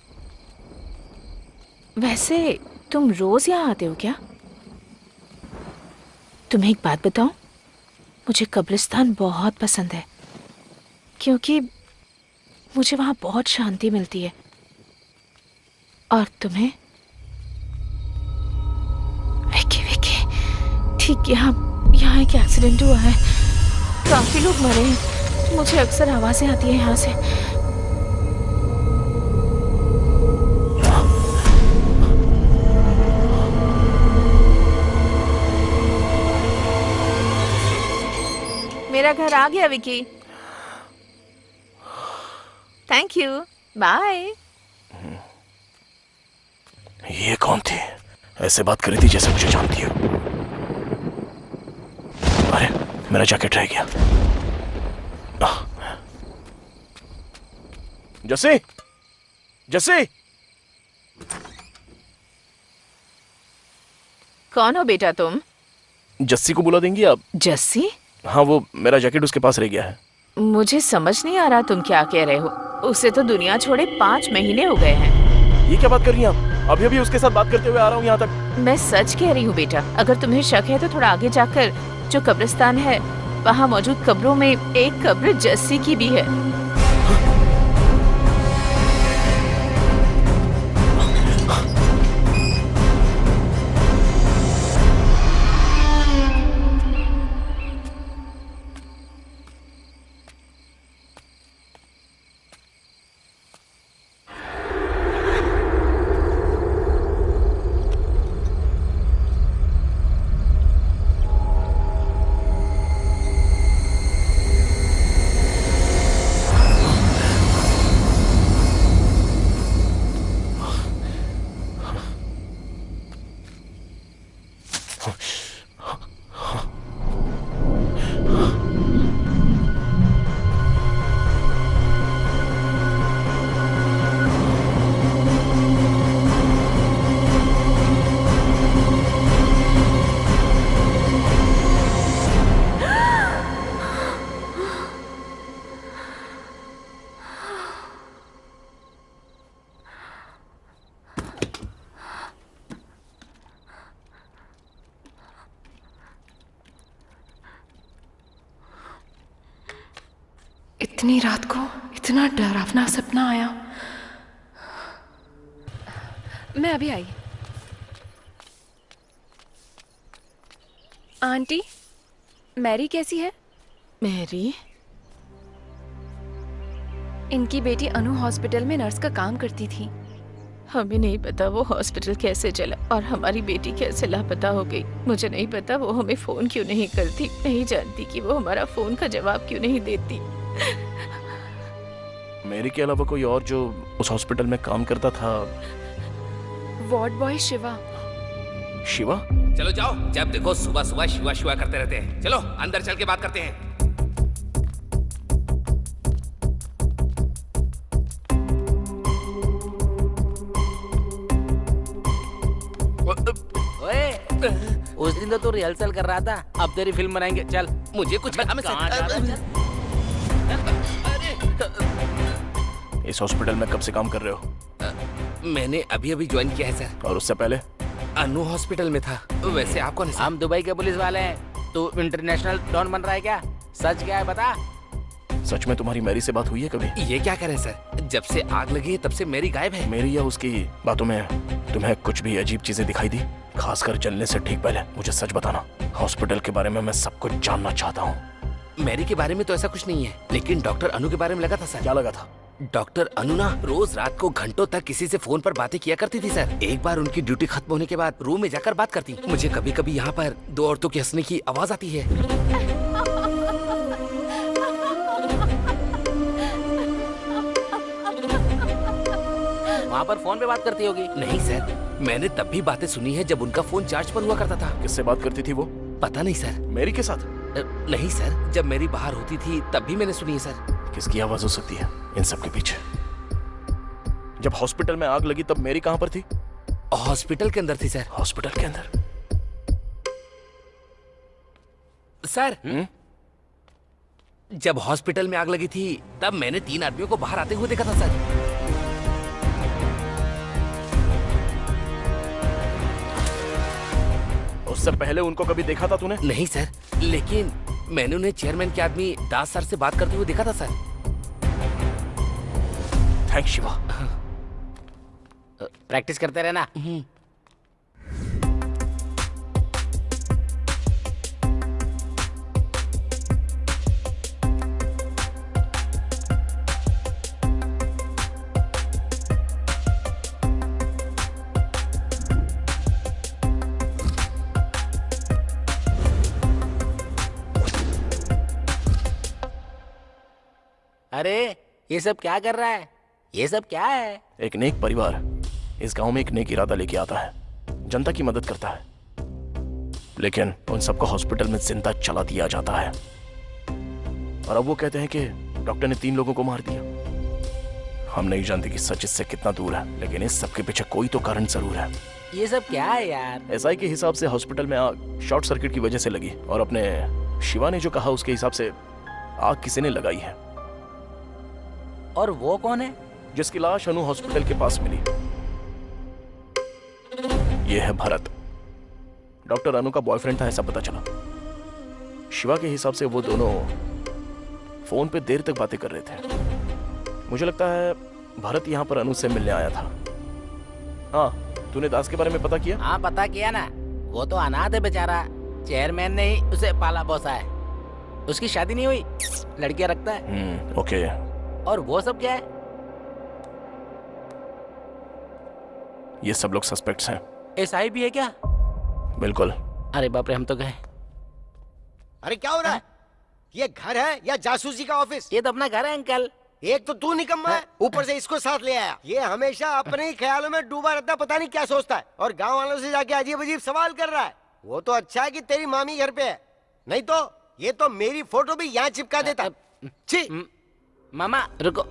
वैसे तुम रोज यहाँ आते हो क्या? तुम्हें एक बात बताऊं, मुझे कब्रिस्तान बहुत पसंद है क्योंकि मुझे वहां बहुत शांति मिलती है। और तुम्हें? विकी विकी, ठीक यहाँ एक एक्सीडेंट हुआ है, काफी लोग मरे हैं। मुझे अक्सर आवाजें आती है यहाँ से। मेरा घर आ गया विकी। Thank you, bye. ये कौन थी? ऐसे बात करी थी जैसे मुझे जानती हो। अरे मेरा जैकेट रह गया। जस्सी, जस्सी। कौन हो बेटा तुम? जस्सी को बुला देंगी आप? जस्सी? हाँ, वो मेरा जैकेट उसके पास रह गया है। मुझे समझ नहीं आ रहा तुम क्या कह रहे हो। उसे तो दुनिया छोड़े 5 महीने हो गए हैं। ये क्या बात कर रही हैं आप? अभी अभी उसके साथ बात करते हुए आ रहा हूँ यहाँ तक। मैं सच कह रही हूँ बेटा। अगर तुम्हें शक है तो थोड़ा आगे जाकर जो कब्रिस्तान है वहाँ मौजूद कब्रों में एक कब्र जस्सी की भी है। इतनी रात को इतना डरावना सपना आया। मैं अभी आई। आंटी, मैरी कैसी है? मैरी? इनकी बेटी अनु हॉस्पिटल में नर्स का काम करती थी। हमें नहीं पता वो हॉस्पिटल कैसे चला और हमारी बेटी कैसे लापता हो गई। मुझे नहीं पता वो हमें फोन क्यों नहीं करती। नहीं जानती कि वो हमारा फोन का जवाब क्यों नहीं देती। मेरी के अलावा कोई और जो उस हॉस्पिटल में काम करता था? Ward boy Shiva. शिवा? चलो जाओ, जब देखो सुबह सुबह शिवा शिवा करते रहते हैं। चलो अंदर चल के बात करते हैं। ओए, उस दिन तो तू रिहर्सल कर रहा था, अब तेरी फिल्म बनाएंगे। चल, मुझे कुछ इस हॉस्पिटल में कब से काम कर रहे हो? मैंने अभी अभी ज्वाइन किया है सर। और उससे पहले? अनु हॉस्पिटल में था। वैसे आप कौन है? हम दुबई के पुलिस वाले हैं। तू इंटरनेशनल डॉन बन रहा है क्या? सच क्या है बता। सच में तुम्हारी मैरी से बात हुई है कभी? ये क्या करें सर, जब से आग लगी है तब से मैरी गायब है। मेरी या उसकी बातों में तुम्हें कुछ भी अजीब चीजें दिखाई दी? खासकर जलने से ठीक पहले मुझे सच बताना। हॉस्पिटल के बारे में मैं सब कुछ जानना चाहता हूँ। मैरी के बारे में तो ऐसा कुछ नहीं है, लेकिन डॉक्टर अनु के बारे में लगा था सर। क्या लगा था? डॉक्टर अनु ना रोज रात को घंटों तक किसी से फोन पर बातें किया करती थी सर। एक बार उनकी ड्यूटी खत्म होने के बाद रूम में जाकर बात करती। मुझे कभी कभी यहाँ पर दो औरतों के हंसने की आवाज आती है। वहाँ पर फोन पे बात करती होगी। नहीं सर, मैंने तब भी बातें सुनी है जब उनका फोन चार्ज पर हुआ करता था। किससे बात करती थी वो? पता नहीं सर। मेरी के साथ? नहीं सर, जब मेरी बाहर होती थी तब भी मैंने सुनी है सर। किसकी आवाज हो सकती है इन सब के पीछे? जब हॉस्पिटल में आग लगी तब मेरी कहां पर थी? हॉस्पिटल के अंदर थी सर। हॉस्पिटल के अंदर? सर जब हॉस्पिटल में आग लगी थी तब मैंने 3 आदमियों को बाहर आते हुए देखा था सर। उससे पहले उनको कभी देखा था तूने? नहीं सर, लेकिन मैंने उन्हें चेयरमैन के आदमी दास सर से बात करते हुए देखा था सर। थैंक्स शिवा। प्रैक्टिस करते रहना। अरे ये सब क्या कर रहा है? ये सब क्या है? एक नेक परिवार इस गांव में एक नेक इरादा लेके आता है, जनता की मदद करता है, लेकिन उन सबको हॉस्पिटल में जिंदा चला दिया जाता है। और अब वो कहते हैं कि डॉक्टर ने 3 लोगों को मार दिया। हम नहीं जानते कि सच इससे कितना दूर है, लेकिन इस सब के पीछे कोई तो कारण जरूर है। ये सब क्या है यार? एसआई के हिसाब से हॉस्पिटल में आग शॉर्ट सर्किट की वजह से लगी, और अपने शिवा ने जो कहा उसके हिसाब से आग किसी ने लगाई है। और वो कौन है? जिसकी लाश अनु हॉस्पिटल के पास मिली। ये है भरत, डॉक्टर अनु का बॉयफ्रेंड था, ऐसा पता चला। शिवा के हिसाब से वो दोनों फोन पे देर तक बातें कर रहे थे। मुझे लगता है भरत यहाँ पर अनु से मिलने आया था। हाँ, तूने दास के बारे में पता किया? हाँ पता किया ना, वो तो अनाथ है बेचारा। चेयरमैन ने ही उसे पाला पोसा है। उसकी शादी नहीं हुई, लड़कियां रखता है। ओके। और वो सब क्या है? ये सब लोग सस्पेक्ट्स हैं। एसआई भी है क्या? बिल्कुल। अरे बाप रे, हम तो गए। अरे क्या हो रहा है? ये घर है या जासूसी का ऑफिस? ये तो अपना घर है अंकल। एक तो तू निकम्मा है, ऊपर से इसको साथ ले आया। ये हमेशा अपने ही ख्यालों में डूबा रहता, पता नहीं क्या सोचता है, और गांव वालों से जाके अजीब अजीब सवाल कर रहा है। वो तो अच्छा है कि तेरी मामी घर पे है, नहीं तो ये तो मेरी फोटो भी यहाँ चिपका देता। छी। मामा रुको।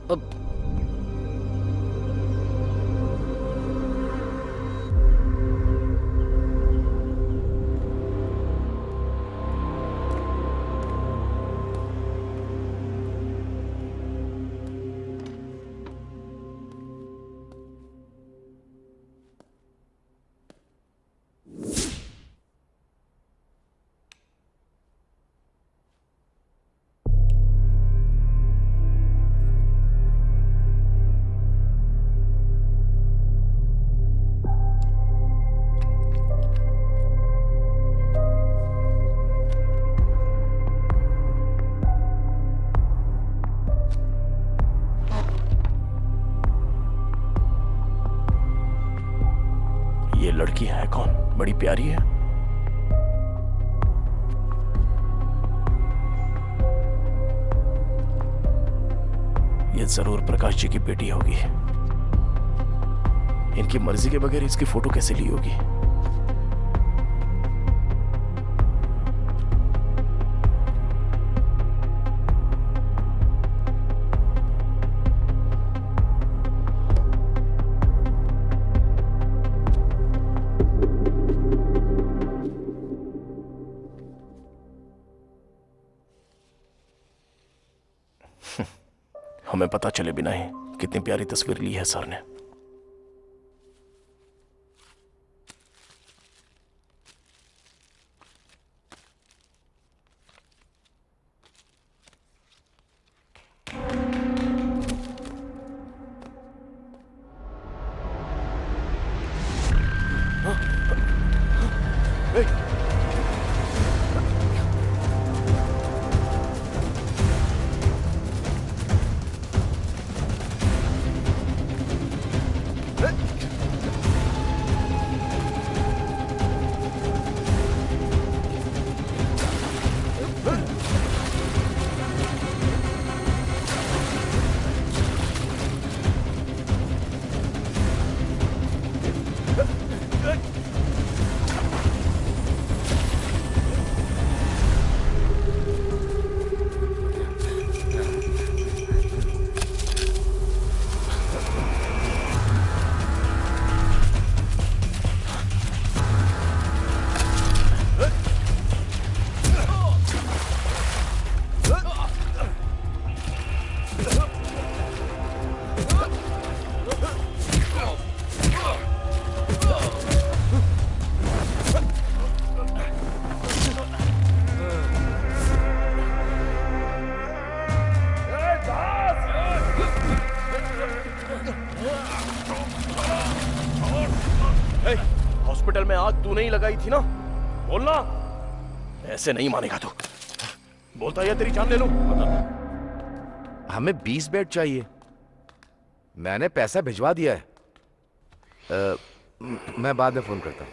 लड़की है कौन? बड़ी प्यारी है। ये जरूर प्रकाश जी की बेटी होगी। इनकी मर्जी के बगैर इसकी फोटो कैसे ली होगी? हमें पता चले बिना ही कितनी प्यारी तस्वीर ली है सर ने। हॉस्पिटल में आग तूने ही लगाई थी ना? बोलना। ऐसे नहीं मानेगा तू। बोलता है तेरी जान ले लूं। हमें 20 बेड चाहिए। मैंने पैसा भिजवा दिया है। मैं बाद में फोन करता हूँ।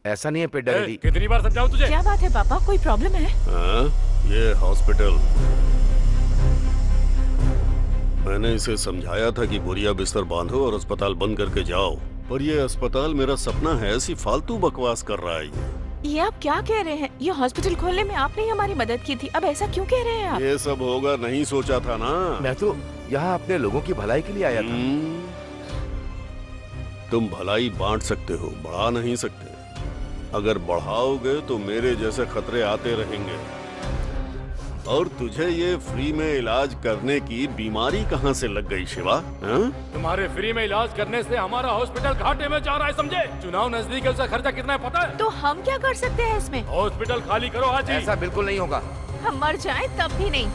ऐसा नहीं है पेट डरेगी। कितनी बार समझाऊं तुझे? क्या बात है पापा, कोई प्रॉब्लम है? ये हॉस्पिटल, मैंने इसे समझाया था कि बोरिया बिस्तर बांधो और अस्पताल बंद करके जाओ, पर ये अस्पताल मेरा सपना है, ऐसी फालतू बकवास कर रहा है। ये आप क्या कह रहे हैं? ये हॉस्पिटल खोलने में आपने ही हमारी मदद की थी, अब ऐसा क्यों कह रहे हैं आप? ये सब होगा नहीं सोचा था ना। मैं तो यहाँ अपने लोगों की भलाई के लिए आया था। तुम भलाई बांट सकते हो, बढ़ा नहीं सकते। अगर बढ़ाओगे तो मेरे जैसे खतरे आते रहेंगे। और तुझे ये फ्री में इलाज करने की बीमारी कहाँ से लग गई शिवा? तुम्हारे फ्री में इलाज करने से हमारा हॉस्पिटल घाटे में जा रहा है, समझे? चुनाव नजदीक है, उसका खर्चा कितना है पता है? तो हम क्या कर सकते हैं इसमें? हॉस्पिटल खाली करो आज ही। ऐसा बिल्कुल नहीं होगा। हम मर जाएं तब भी नहीं।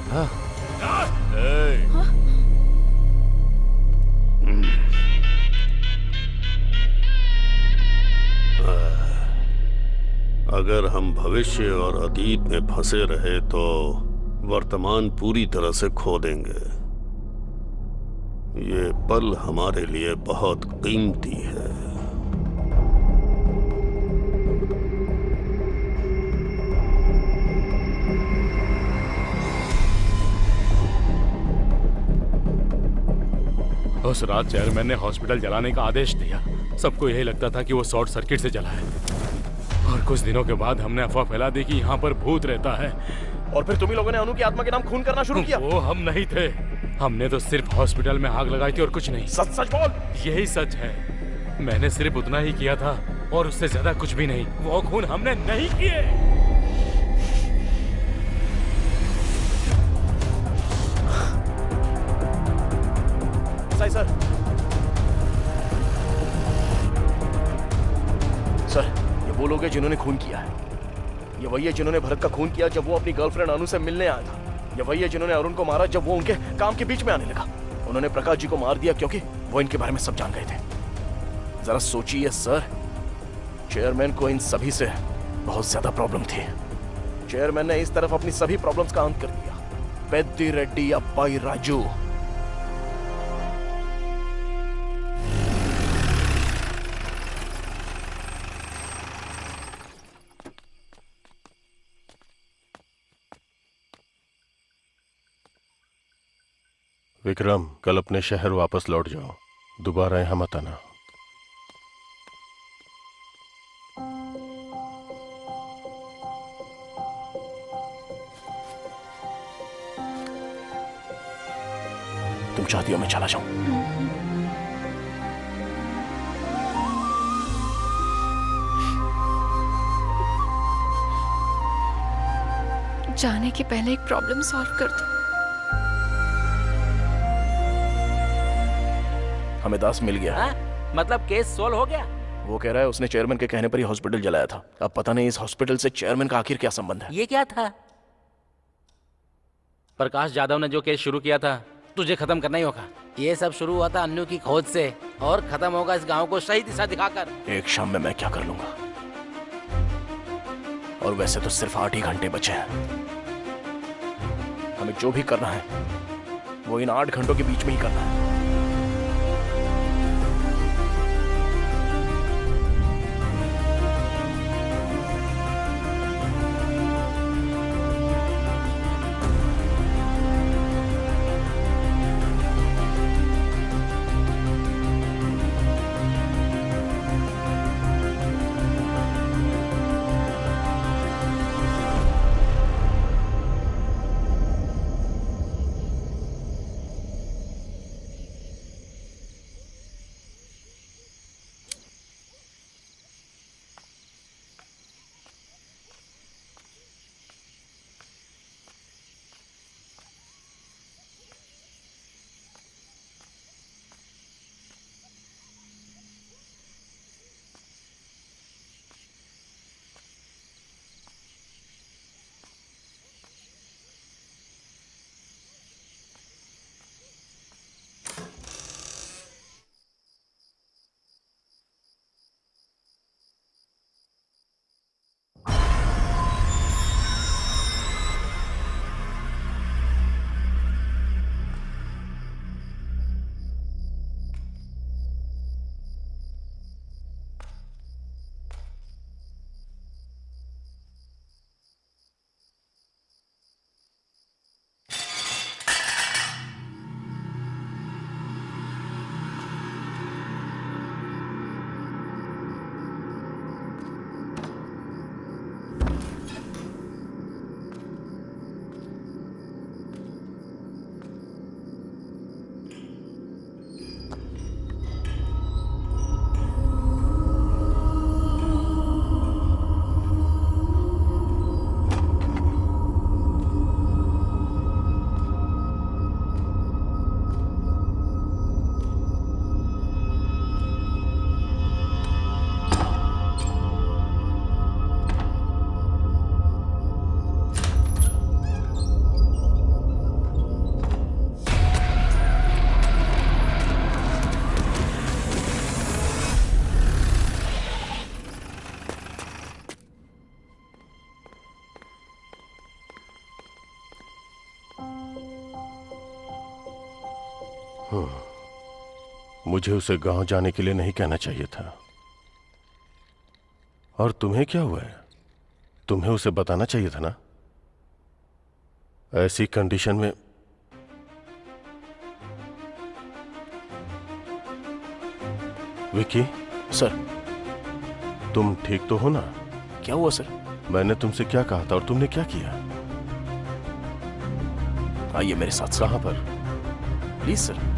अगर हम भविष्य और अतीत में फंसे रहे तो वर्तमान पूरी तरह से खो देंगे। ये पल हमारे लिए बहुत कीमती है। उस रात चेयरमैन ने हॉस्पिटल जलाने का आदेश दिया। सबको यही लगता था कि वो शॉर्ट सर्किट से जला है, और कुछ दिनों के बाद हमने अफवाह फैला दी कि यहाँ पर भूत रहता है। और फिर तुम ही लोगों ने अनु की आत्मा के नाम खून करना शुरू किया। वो हम नहीं थे, हमने तो सिर्फ हॉस्पिटल में आग लगाई थी और कुछ नहीं। सच सच बोल। यही सच है, मैंने सिर्फ उतना ही किया था और उससे ज्यादा कुछ भी नहीं। वो खून हमने नहीं किए। सर, ये वो लोग हैं जिन्होंने खून किया है। ये वही है जिन्होंने भरत का खून किया जब वो अपनी गर्लफ्रेंड अनु से मिलने आया था। ये वही है जिन्होंने अरुण को मारा जब वो उनके काम के बीच में आने लगा। उन्होंने प्रकाश जी को मार दिया क्योंकि वो इनके बारे में सब जान गए थे। जरा सोचिए सर, चेयरमैन को इन सभी से बहुत ज्यादा प्रॉब्लम थी। चेयरमैन ने इस तरफ अपनी सभी प्रॉब्लम्स का अंत कर दिया। पेद्दी रेड्डी अब्बाई राजू। विक्रम, कल अपने शहर वापस लौट जाओ, दोबारा यहाँ मत आना। तुम चाहती हो मैं चला जाऊं? जाने के पहले एक प्रॉब्लम सॉल्व कर दो। हमें दास मिल गया। मतलब केस सोल्व हो गया? वो कह रहा है उसने चेयरमैन के कहने पर ही हॉस्पिटल जलाया था। अब पता नहीं इस हॉस्पिटल से चेयरमैन का आखिर क्या संबंध है। ये क्या था? प्रकाश जाधव ने जो केस शुरू किया था, तुझे खत्म करना ही होगा। ये सब शुरू हुआ था अन्नू की खोज से और खत्म होगा इस गांव को सही दिशा दिखाकर। एक शाम में मैं क्या कर लूंगा? और वैसे तो सिर्फ 8 ही घंटे बचे हैं। हमें जो भी करना है वो इन 8 घंटों के बीच में ही करना है। मुझे उसे गांव जाने के लिए नहीं कहना चाहिए था। और तुम्हें क्या हुआ है? तुम्हें उसे बताना चाहिए था ना। ऐसी कंडीशन में विकी। सर। तुम ठीक तो हो ना? क्या हुआ सर? मैंने तुमसे क्या कहा था और तुमने क्या किया? आइए मेरे साथ। कहां पर? Please sir.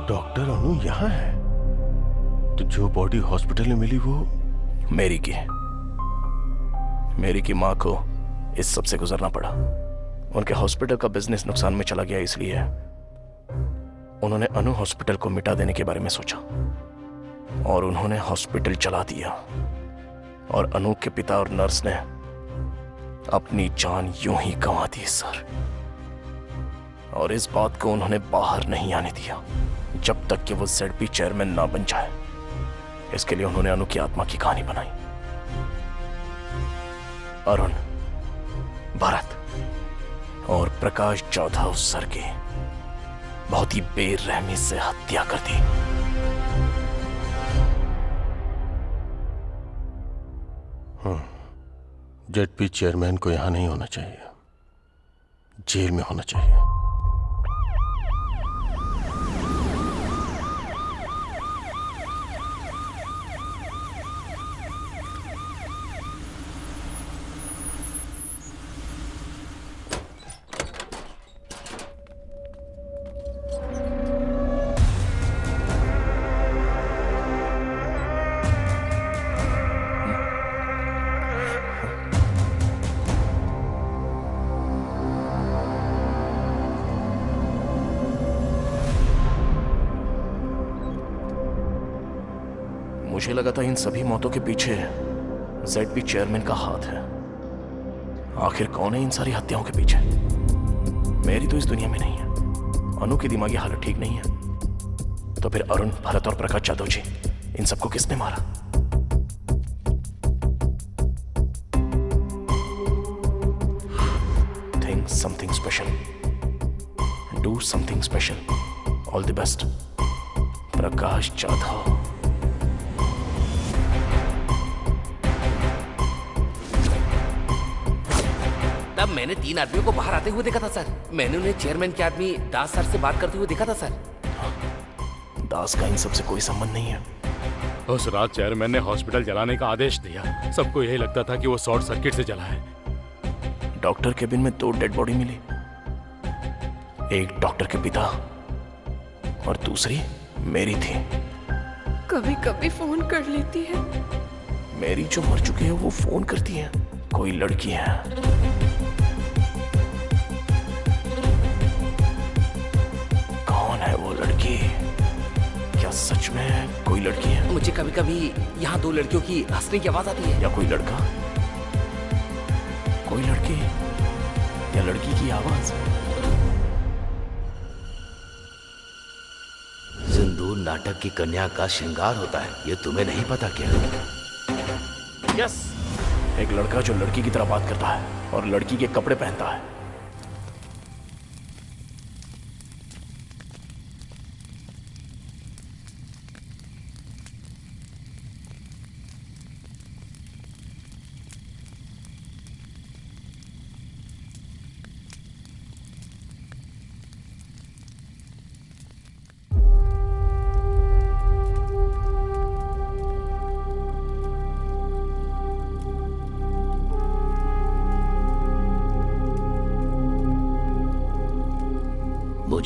डॉक्टर अनु यहाँ है? तो जो बॉडी हॉस्पिटल में मिली वो मेरी की माँ को इस सब से गुजरना पड़ा। उनके हॉस्पिटल का बिजनेस नुकसान में चला गया, इसलिए उन्होंने अनु हॉस्पिटल को मिटा देने के बारे में सोचा और उन्होंने हॉस्पिटल चला दिया। और अनु के पिता और नर्स ने अपनी जान यूं ही गंवा दी सर। और इस बात को उन्होंने बाहर नहीं आने दिया जब तक कि वो ZP चेयरमैन ना बन जाए। इसके लिए उन्होंने अनु की आत्मा की कहानी बनाई। अरुण, भरत और प्रकाश जाधव सर की बहुत ही बेरहमी से हत्या कर दी। ZP चेयरमैन को यहां नहीं होना चाहिए, जेल में होना चाहिए। मुझे लगा था इन सभी मौतों के पीछे ZP चेयरमैन का हाथ है। आखिर कौन है इन सारी हत्याओं के पीछे? मेरी तो इस दुनिया में नहीं है। अनु की दिमागी हालत ठीक नहीं है। तो फिर अरुण, भरत और प्रकाश जाधव जी, इन सबको किसने मारा? Think something special. Do something special. All the best. Prakash Jadhav. तब मैंने 3 आदमियों को बाहर आते हुए देखा था सर। मैंने उन्हें चेयरमैन के आदमी दास सर से बात करते हुए देखा था सर। दास का इन सबसे कोई संबंध नहीं है। उस रात चेयरमैन ने हॉस्पिटल जलाने का आदेश दिया। सबको यही लगता था कि वो शॉर्ट सर्किट से जला है। डॉक्टर केबिन में 2 डेड बॉडी मिली। एक डॉक्टर के पिता और दूसरी मेरी थी। कभी कभी फोन कर लेती है। मेरी जो मर चुकी है वो फोन करती है। कोई लड़की है। कौन है वो लड़की? क्या सच में कोई लड़की है? मुझे कभी कभी यहाँ 2 लड़कियों की हंसने की आवाज आती है। या कोई लड़का? कोई लड़की या लड़की की आवाज? सिंदूर नाटक की कन्या का श्रृंगार होता है, ये तुम्हें नहीं पता क्या? यस, एक लड़का जो लड़की की तरह बात करता है और लड़की के कपड़े पहनता है।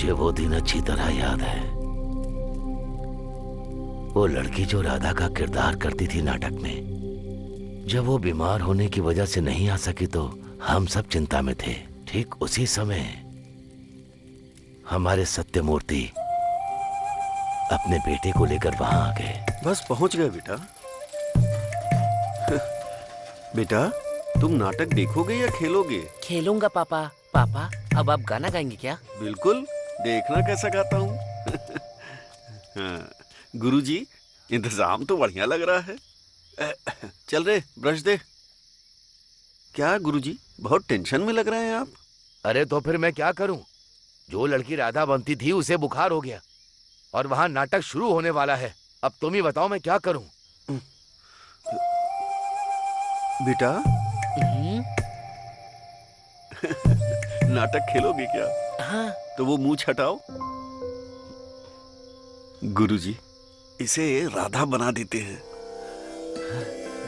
मुझे वो दिन अच्छी तरह याद है। वो लड़की जो राधा का किरदार करती थी नाटक में, जब वो बीमार होने की वजह से नहीं आ सकी तो हम सब चिंता में थे। ठीक उसी समय हमारे सत्यमूर्ति अपने बेटे को लेकर वहां आ गए। बस पहुंच गए बेटा। बेटा तुम नाटक देखोगे या खेलोगे? खेलूंगा पापा। पापा अब आप गाना गाएंगे क्या? बिल्कुल, देखना कैसा गाता हूँ। हाँ, गुरुजी इंतजाम तो बढ़िया लग रहा है। चल रे ब्रश दे। क्या गुरुजी बहुत टेंशन में लग रहे हैं आप? अरे तो फिर मैं क्या करूं? जो लड़की राधा बनती थी उसे बुखार हो गया और वहां नाटक शुरू होने वाला है। अब तुम ही बताओ मैं क्या करूं? बेटा नाटक खेलोगे क्या? हाँ। तो वो मुंह हटाओ। गुरुजी इसे राधा बना देते हैं।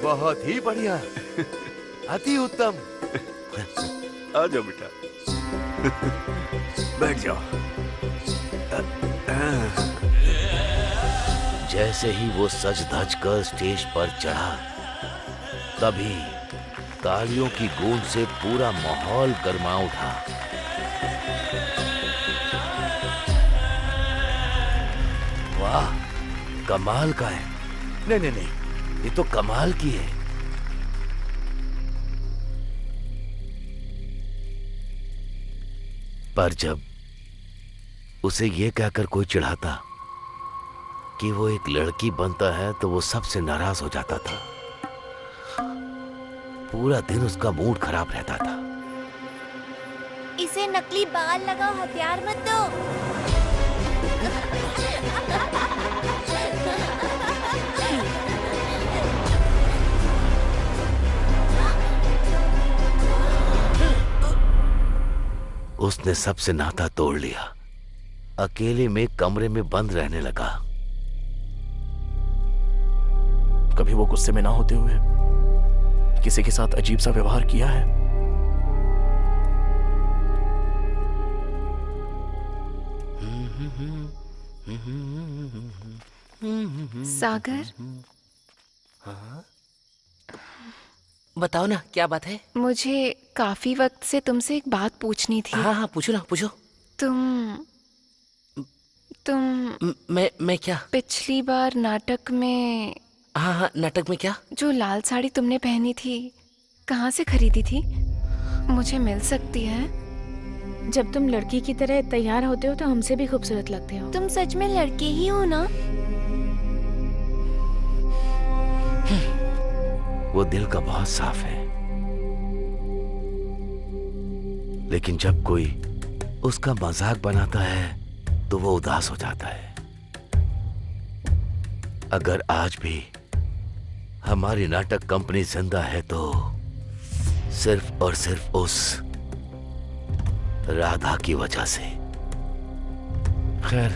बहुत ही बढ़िया, अति उत्तम। आ जाओ बेटा, बैठ जाओ। जैसे ही वो सज धज कर स्टेज पर चढ़ा, तभी तालियों की गूंज से पूरा माहौल गर्मा उठा। वाह, कमाल का है। नहीं, ये तो कमाल की है। पर जब उसे ये कहकर कोई चिढ़ाता कि वो एक लड़की बनता है तो वो सबसे नाराज हो जाता था। पूरा दिन उसका मूड खराब रहता था। इसे नकली बाल लगाओ, हथियार मत दो। उसने सबसे नाता तोड़ लिया, अकेले में कमरे में बंद रहने लगा। कभी वो गुस्से में ना होते हुए किसी के साथ अजीब सा व्यवहार किया है? सागर, बताओ ना क्या बात है? मुझे काफी वक्त से तुमसे एक बात पूछनी थी। हाँ, पूछो ना, पूछो। तुम मैं क्या? पिछली बार नाटक में। हाँ, नाटक में क्या? जो लाल साड़ी तुमने पहनी थी, कहाँ से खरीदी थी? मुझे मिल सकती है? जब तुम लड़की की तरह तैयार होते हो तो हमसे भी खूबसूरत लगते हो। तुम सच में लड़के ही हो ना? वो दिल का बहुत साफ है, लेकिन जब कोई उसका मजाक बनाता है तो वो उदास हो जाता है। अगर आज भी हमारी नाटक कंपनी जिंदा है तो सिर्फ और सिर्फ उस राधा की वजह से। खैर,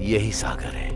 यही सागर है।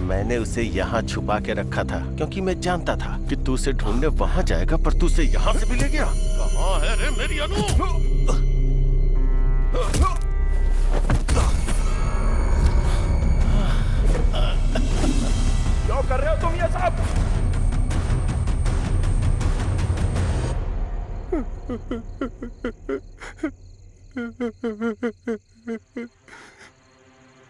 मैंने उसे यहाँ छुपा के रखा था क्योंकि मैं जानता था कि तू उसे ढूंढने वहाँ जाएगा, पर तू उसे यहाँ से भी ले गया। कहाँ है रे मेरी अनु? क्या कर रहे हो तुम ये सब?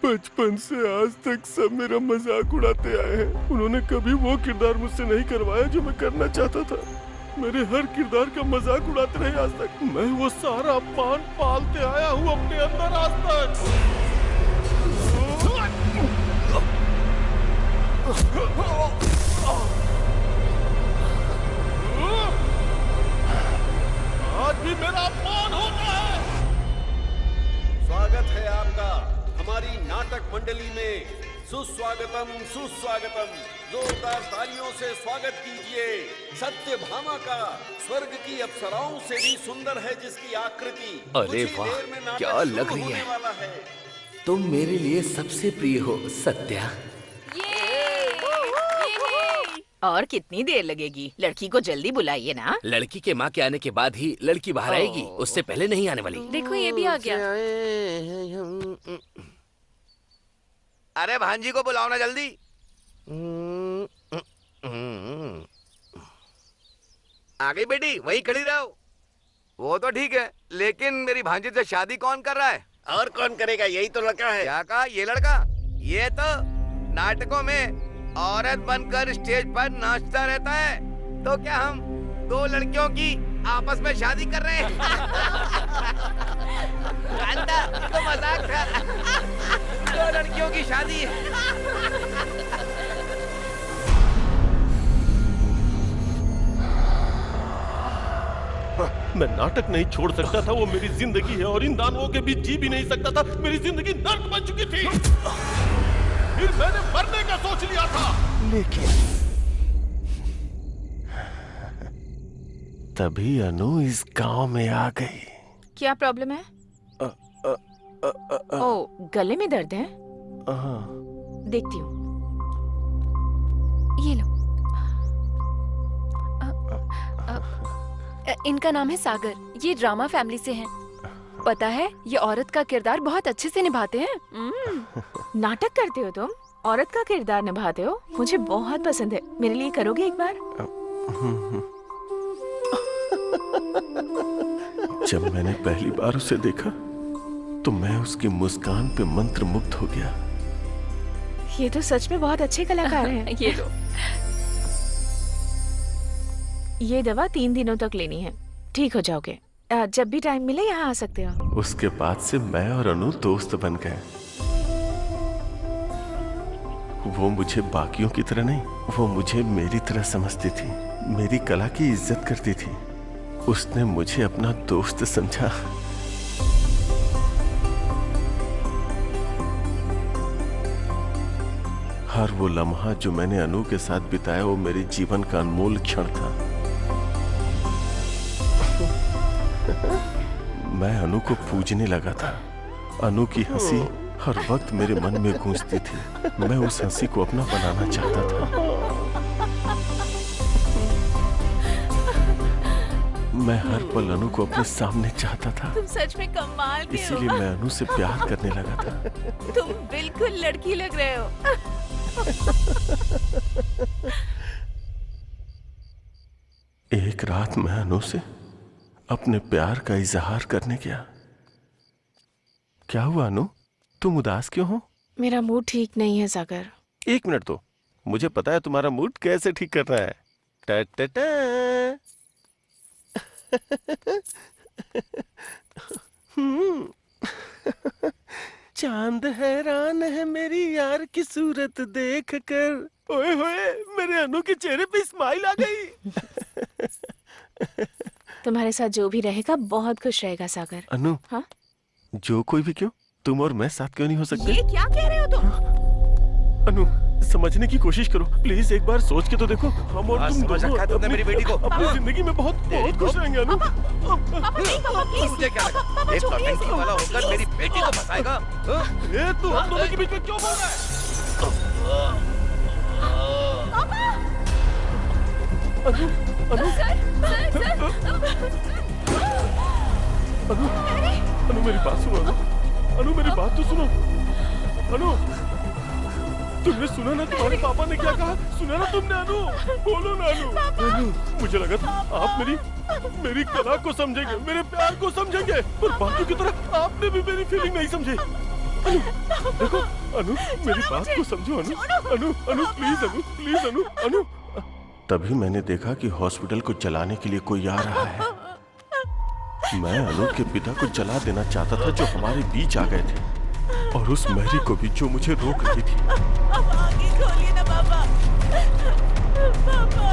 बचपन से आज तक सब मेरा मजाक उड़ाते आए हैं। उन्होंने कभी वो किरदार मुझसे नहीं करवाया जो मैं करना चाहता था। मेरे हर किरदार का मजाक उड़ाते रहे आज तक। मैं वो सारा पान पालते आया हूँ अपने अंदर आज तक। आज भी मेरा अपमान होता है। स्वागत है आपका हमारी नाटक मंडली में। सुस्वागतम सुस्वागतम। जोरदार तालियों से स्वागत कीजिए सत्यभामा का। स्वर्ग की अप्सराओं से भी सुंदर है जिसकी आकृति। अरे वाह, क्या लग रही है। तुम मेरे लिए सबसे प्रिय हो सत्या। और कितनी देर लगेगी? लड़की को जल्दी बुलाइए ना। लड़की के माँ के आने के बाद ही लड़की बाहर आएगी, उससे पहले नहीं आने वाली। देखो ये भी आ गया। अरे भांजी को बुलाओ ना जल्दी। आ गई बेटी, वहीं खड़ी रहो। वो तो ठीक है, लेकिन मेरी भांजी से शादी कौन कर रहा है? और कौन करेगा? यही तो लड़का है। क्या कहा? ये लड़का? ये तो नाटकों में औरत बनकर स्टेज पर नाचता रहता है। तो क्या हम दो लड़कियों की आपस में शादी कर रहे हैं? तो मजाक था। दो लड़कियों की शादी है। मैं नाटक नहीं छोड़ सकता था, वो मेरी जिंदगी है और इन दानवों के बीच जी भी नहीं सकता था। मेरी जिंदगी नर्क बन चुकी थी। फिर मैंने मरने का सोच लिया था, लेकिन तभी अनु इस गांव में आ गई। क्या प्रॉब्लम है? ओ, गले में दर्द है? देखती हूँ। ये लो। इनका नाम है सागर। ये ड्रामा फैमिली से हैं। पता है, ये औरत का किरदार बहुत अच्छे से निभाते हैं। नाटक करते हो तुम? औरत का किरदार निभाते हो? मुझे बहुत पसंद है। मेरे लिए करोगे एक बार? जब मैंने पहली बार उसे देखा तो मैं उसकी मुस्कान पे मंत्रमुग्ध हो गया। ये तो सच में बहुत अच्छे कलाकार हैं। ये लो। ये दवा 3 दिनों तक लेनी है, ठीक हो जाओगे। जब भी टाइम मिले यहाँ आ सकते हो। उसके बाद से मैं और अनु दोस्त बन गए। वो मुझे बाकियों की तरह नहीं, वो मुझे मेरी तरह समझती थी, मेरी कला की इज्जत करती थी। उसने मुझे अपना दोस्त समझा। हर वो लम्हा जो मैंने अनु के साथ बिताया वो मेरे जीवन का अनमोल क्षण था। मैं अनु को पूजने लगा था। अनु की हंसी हर वक्त मेरे मन में गूंजती थी। मैं उस हंसी को अपना बनाना चाहता था। मैं हर पल अनु को अपने सामने चाहता था। तुम सच में कमाल के हो। इसीलिए मैं अनु से प्यार करने लगा था। तुम बिल्कुल लड़की लग रहे हो। एक रात मैं अनु से अपने प्यार का इजहार करने गया। क्या हुआ अनु, तुम उदास क्यों हो? मेरा मूड ठीक नहीं है सागर। 1 मिनट तो, मुझे पता है तुम्हारा मूड कैसे ठीक करना है। टा टा टा। चांद हैरान है मेरी यार की सूरत देख कर। ओए होए, मेरे अनु के चेहरे पे स्माइल आ गई। तुम्हारे साथ जो भी रहेगा बहुत खुश रहेगा सागर। अनु, हाँ? जो कोई भी क्यों, तुम और मैं साथ क्यों नहीं हो सकते? ये क्या कह रहे हो तुम? अनु, समझने की कोशिश करो प्लीज, एक बार सोच के तो देखो। हम और तुम दोनों मेरी बेटी को अपनी जिंदगी में बहुत खुश रहेंगे अनु। मुझे क्या लगा, एक नौटंकी वाला होकर मेरी बेटी को फंसाएगा? ये तू हम दोनों के बीच में क्यों बोल रहा है? अनु, अनु मेरी बात सुनो। अनु मेरी बात तो सुनो। अनु, तुमने सुना ना तुम्हारे पापा ने क्या कहा? सुना ना तुमने अनु? बोलो ना अनु। अनु, मुझे लगा था आप मेरी कला को समझेंगे, मेरे प्यार को समझेंगे, पर बाकियों की तरह आपने भी मेरी फीलिंग नहीं समझी। अनु, देखो अनु, मेरी बात को समझो अनु। अनु, अनु प्लीज अनु, प्लीज अनु, अनु। तभी मैंने देखा कि हॉस्पिटल को जलाने के लिए कोई आ रहा है। मैं अनु के पिता को जला देना चाहता था जो हमारे बीच आ गए थे, और उस मैरी को भी जो मुझे रोक रही थी। अब आगे खोलिए ना पापा। पापा।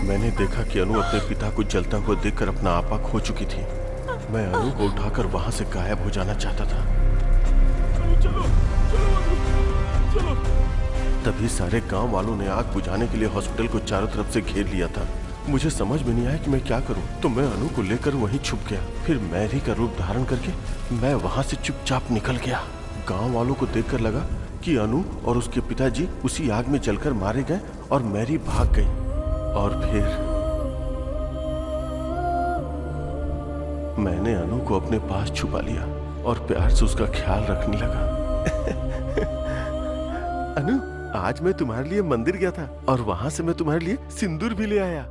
मैंने देखा कि अनु अपने पिता को जलता हुआ देखकर अपना आपा खो चुकी थी। मैं अनु को उठाकर वहां से गायब हो जाना चाहता था। चलो, चलो। तभी सारे गांव वालों ने आग बुझाने के लिए हॉस्पिटल को चारों तरफ से घेर लिया था। मुझे समझ में नहीं आया कि मैं क्या करूं, तो मैं अनु को लेकर वहीं छुप गया। फिर मैरी का रूप धारण करके मैं वहां से चुपचाप निकल गया। गांव वालों को देखकर लगा कि अनु और उसके पिताजी उसी आग में जलकर मारे गए और मैरी भाग गई। और फिर मैंने अनु को अपने पास छुपा लिया और प्यार से उसका ख्याल रखने लगा। अनु, आज मैं तुम्हारे लिए मंदिर गया था और वहां से मैं तुम्हारे लिए सिंदूर भी ले आया।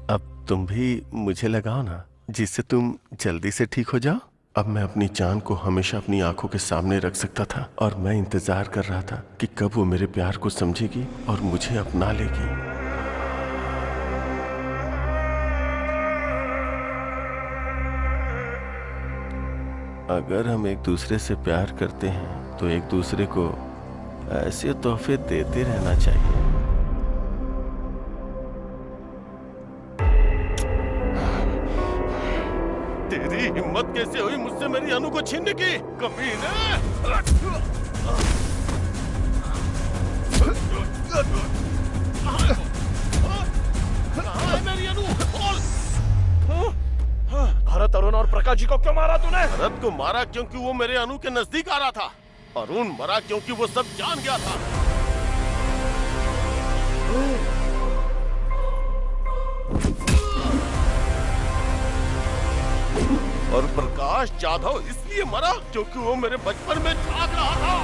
अब तुम भी मुझे लगाओ ना, जिससे तुम जल्दी से ठीक हो जाओ। अब मैं अपनी जान को हमेशा अपनी आंखों के सामने रख सकता था, और मैं इंतजार कर रहा था कि कब वो मेरे प्यार को समझेगी और मुझे अपना लेगी। अगर हम एक दूसरे से प्यार करते हैं तो एक दूसरे को ऐसे तोहफे देते रहना चाहिए। तेरी हिम्मत कैसे हुई मुझसे मेरी अनु को छीनने की, कमीने? कहाँ है मेरी अनु? बोल। भरत, अरुण और प्रकाश जी को क्यों मारा तूने? भरत को मारा क्योंकि वो मेरे अनु के नजदीक आ रहा था। अरुण मरा क्योंकि वो सब जान गया था। और प्रकाश जाधव इसलिए मरा क्योंकि वो मेरे बचपन में झांक रहा था।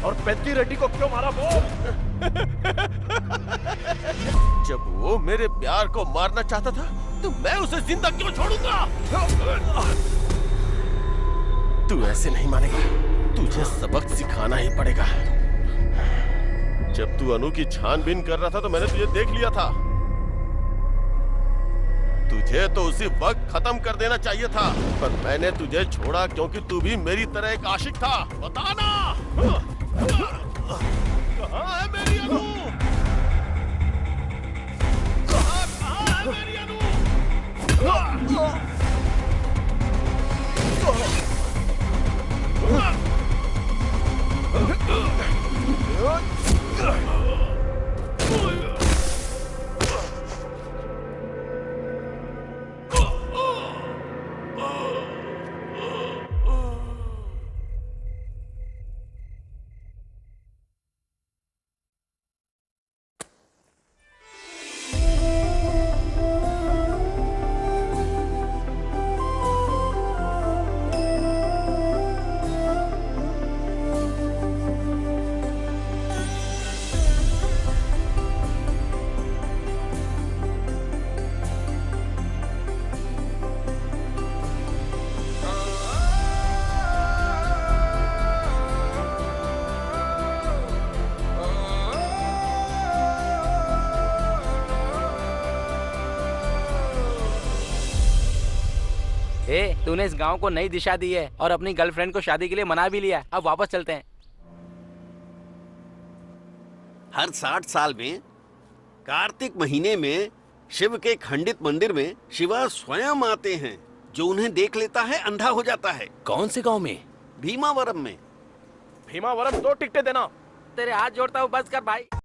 और पेद्दी रेड्डी को क्यों मारा वो? जब वो मेरे प्यार को मारना चाहता था तो मैं उसे जिंदा क्यों छोड़ूंगा? तू ऐसे नहीं मानेगा, तुझे सबक सिखाना ही पड़ेगा। जब तू अनु की छानबीन कर रहा था तो मैंने तुझे देख लिया था। तुझे तो उसी वक्त खत्म कर देना चाहिए था, पर मैंने तुझे छोड़ा क्योंकि तू भी मेरी तरह एक आशिक था। बताना कहाँ है मेरी अनु? कहाँ है मेरी अनु? तूने इस गांव को नई दिशा दी है और अपनी गर्लफ्रेंड को शादी के लिए मना भी लिया। अब वापस चलते हैं। हर 60 साल में कार्तिक महीने में शिव के खंडित मंदिर में शिवा स्वयं आते हैं। जो उन्हें देख लेता है अंधा हो जाता है। कौन से गांव में? भीमावरम में। भीमावरम 2 टिकटें देना। तेरे हाथ जोड़ता हूँ, बस कर भाई।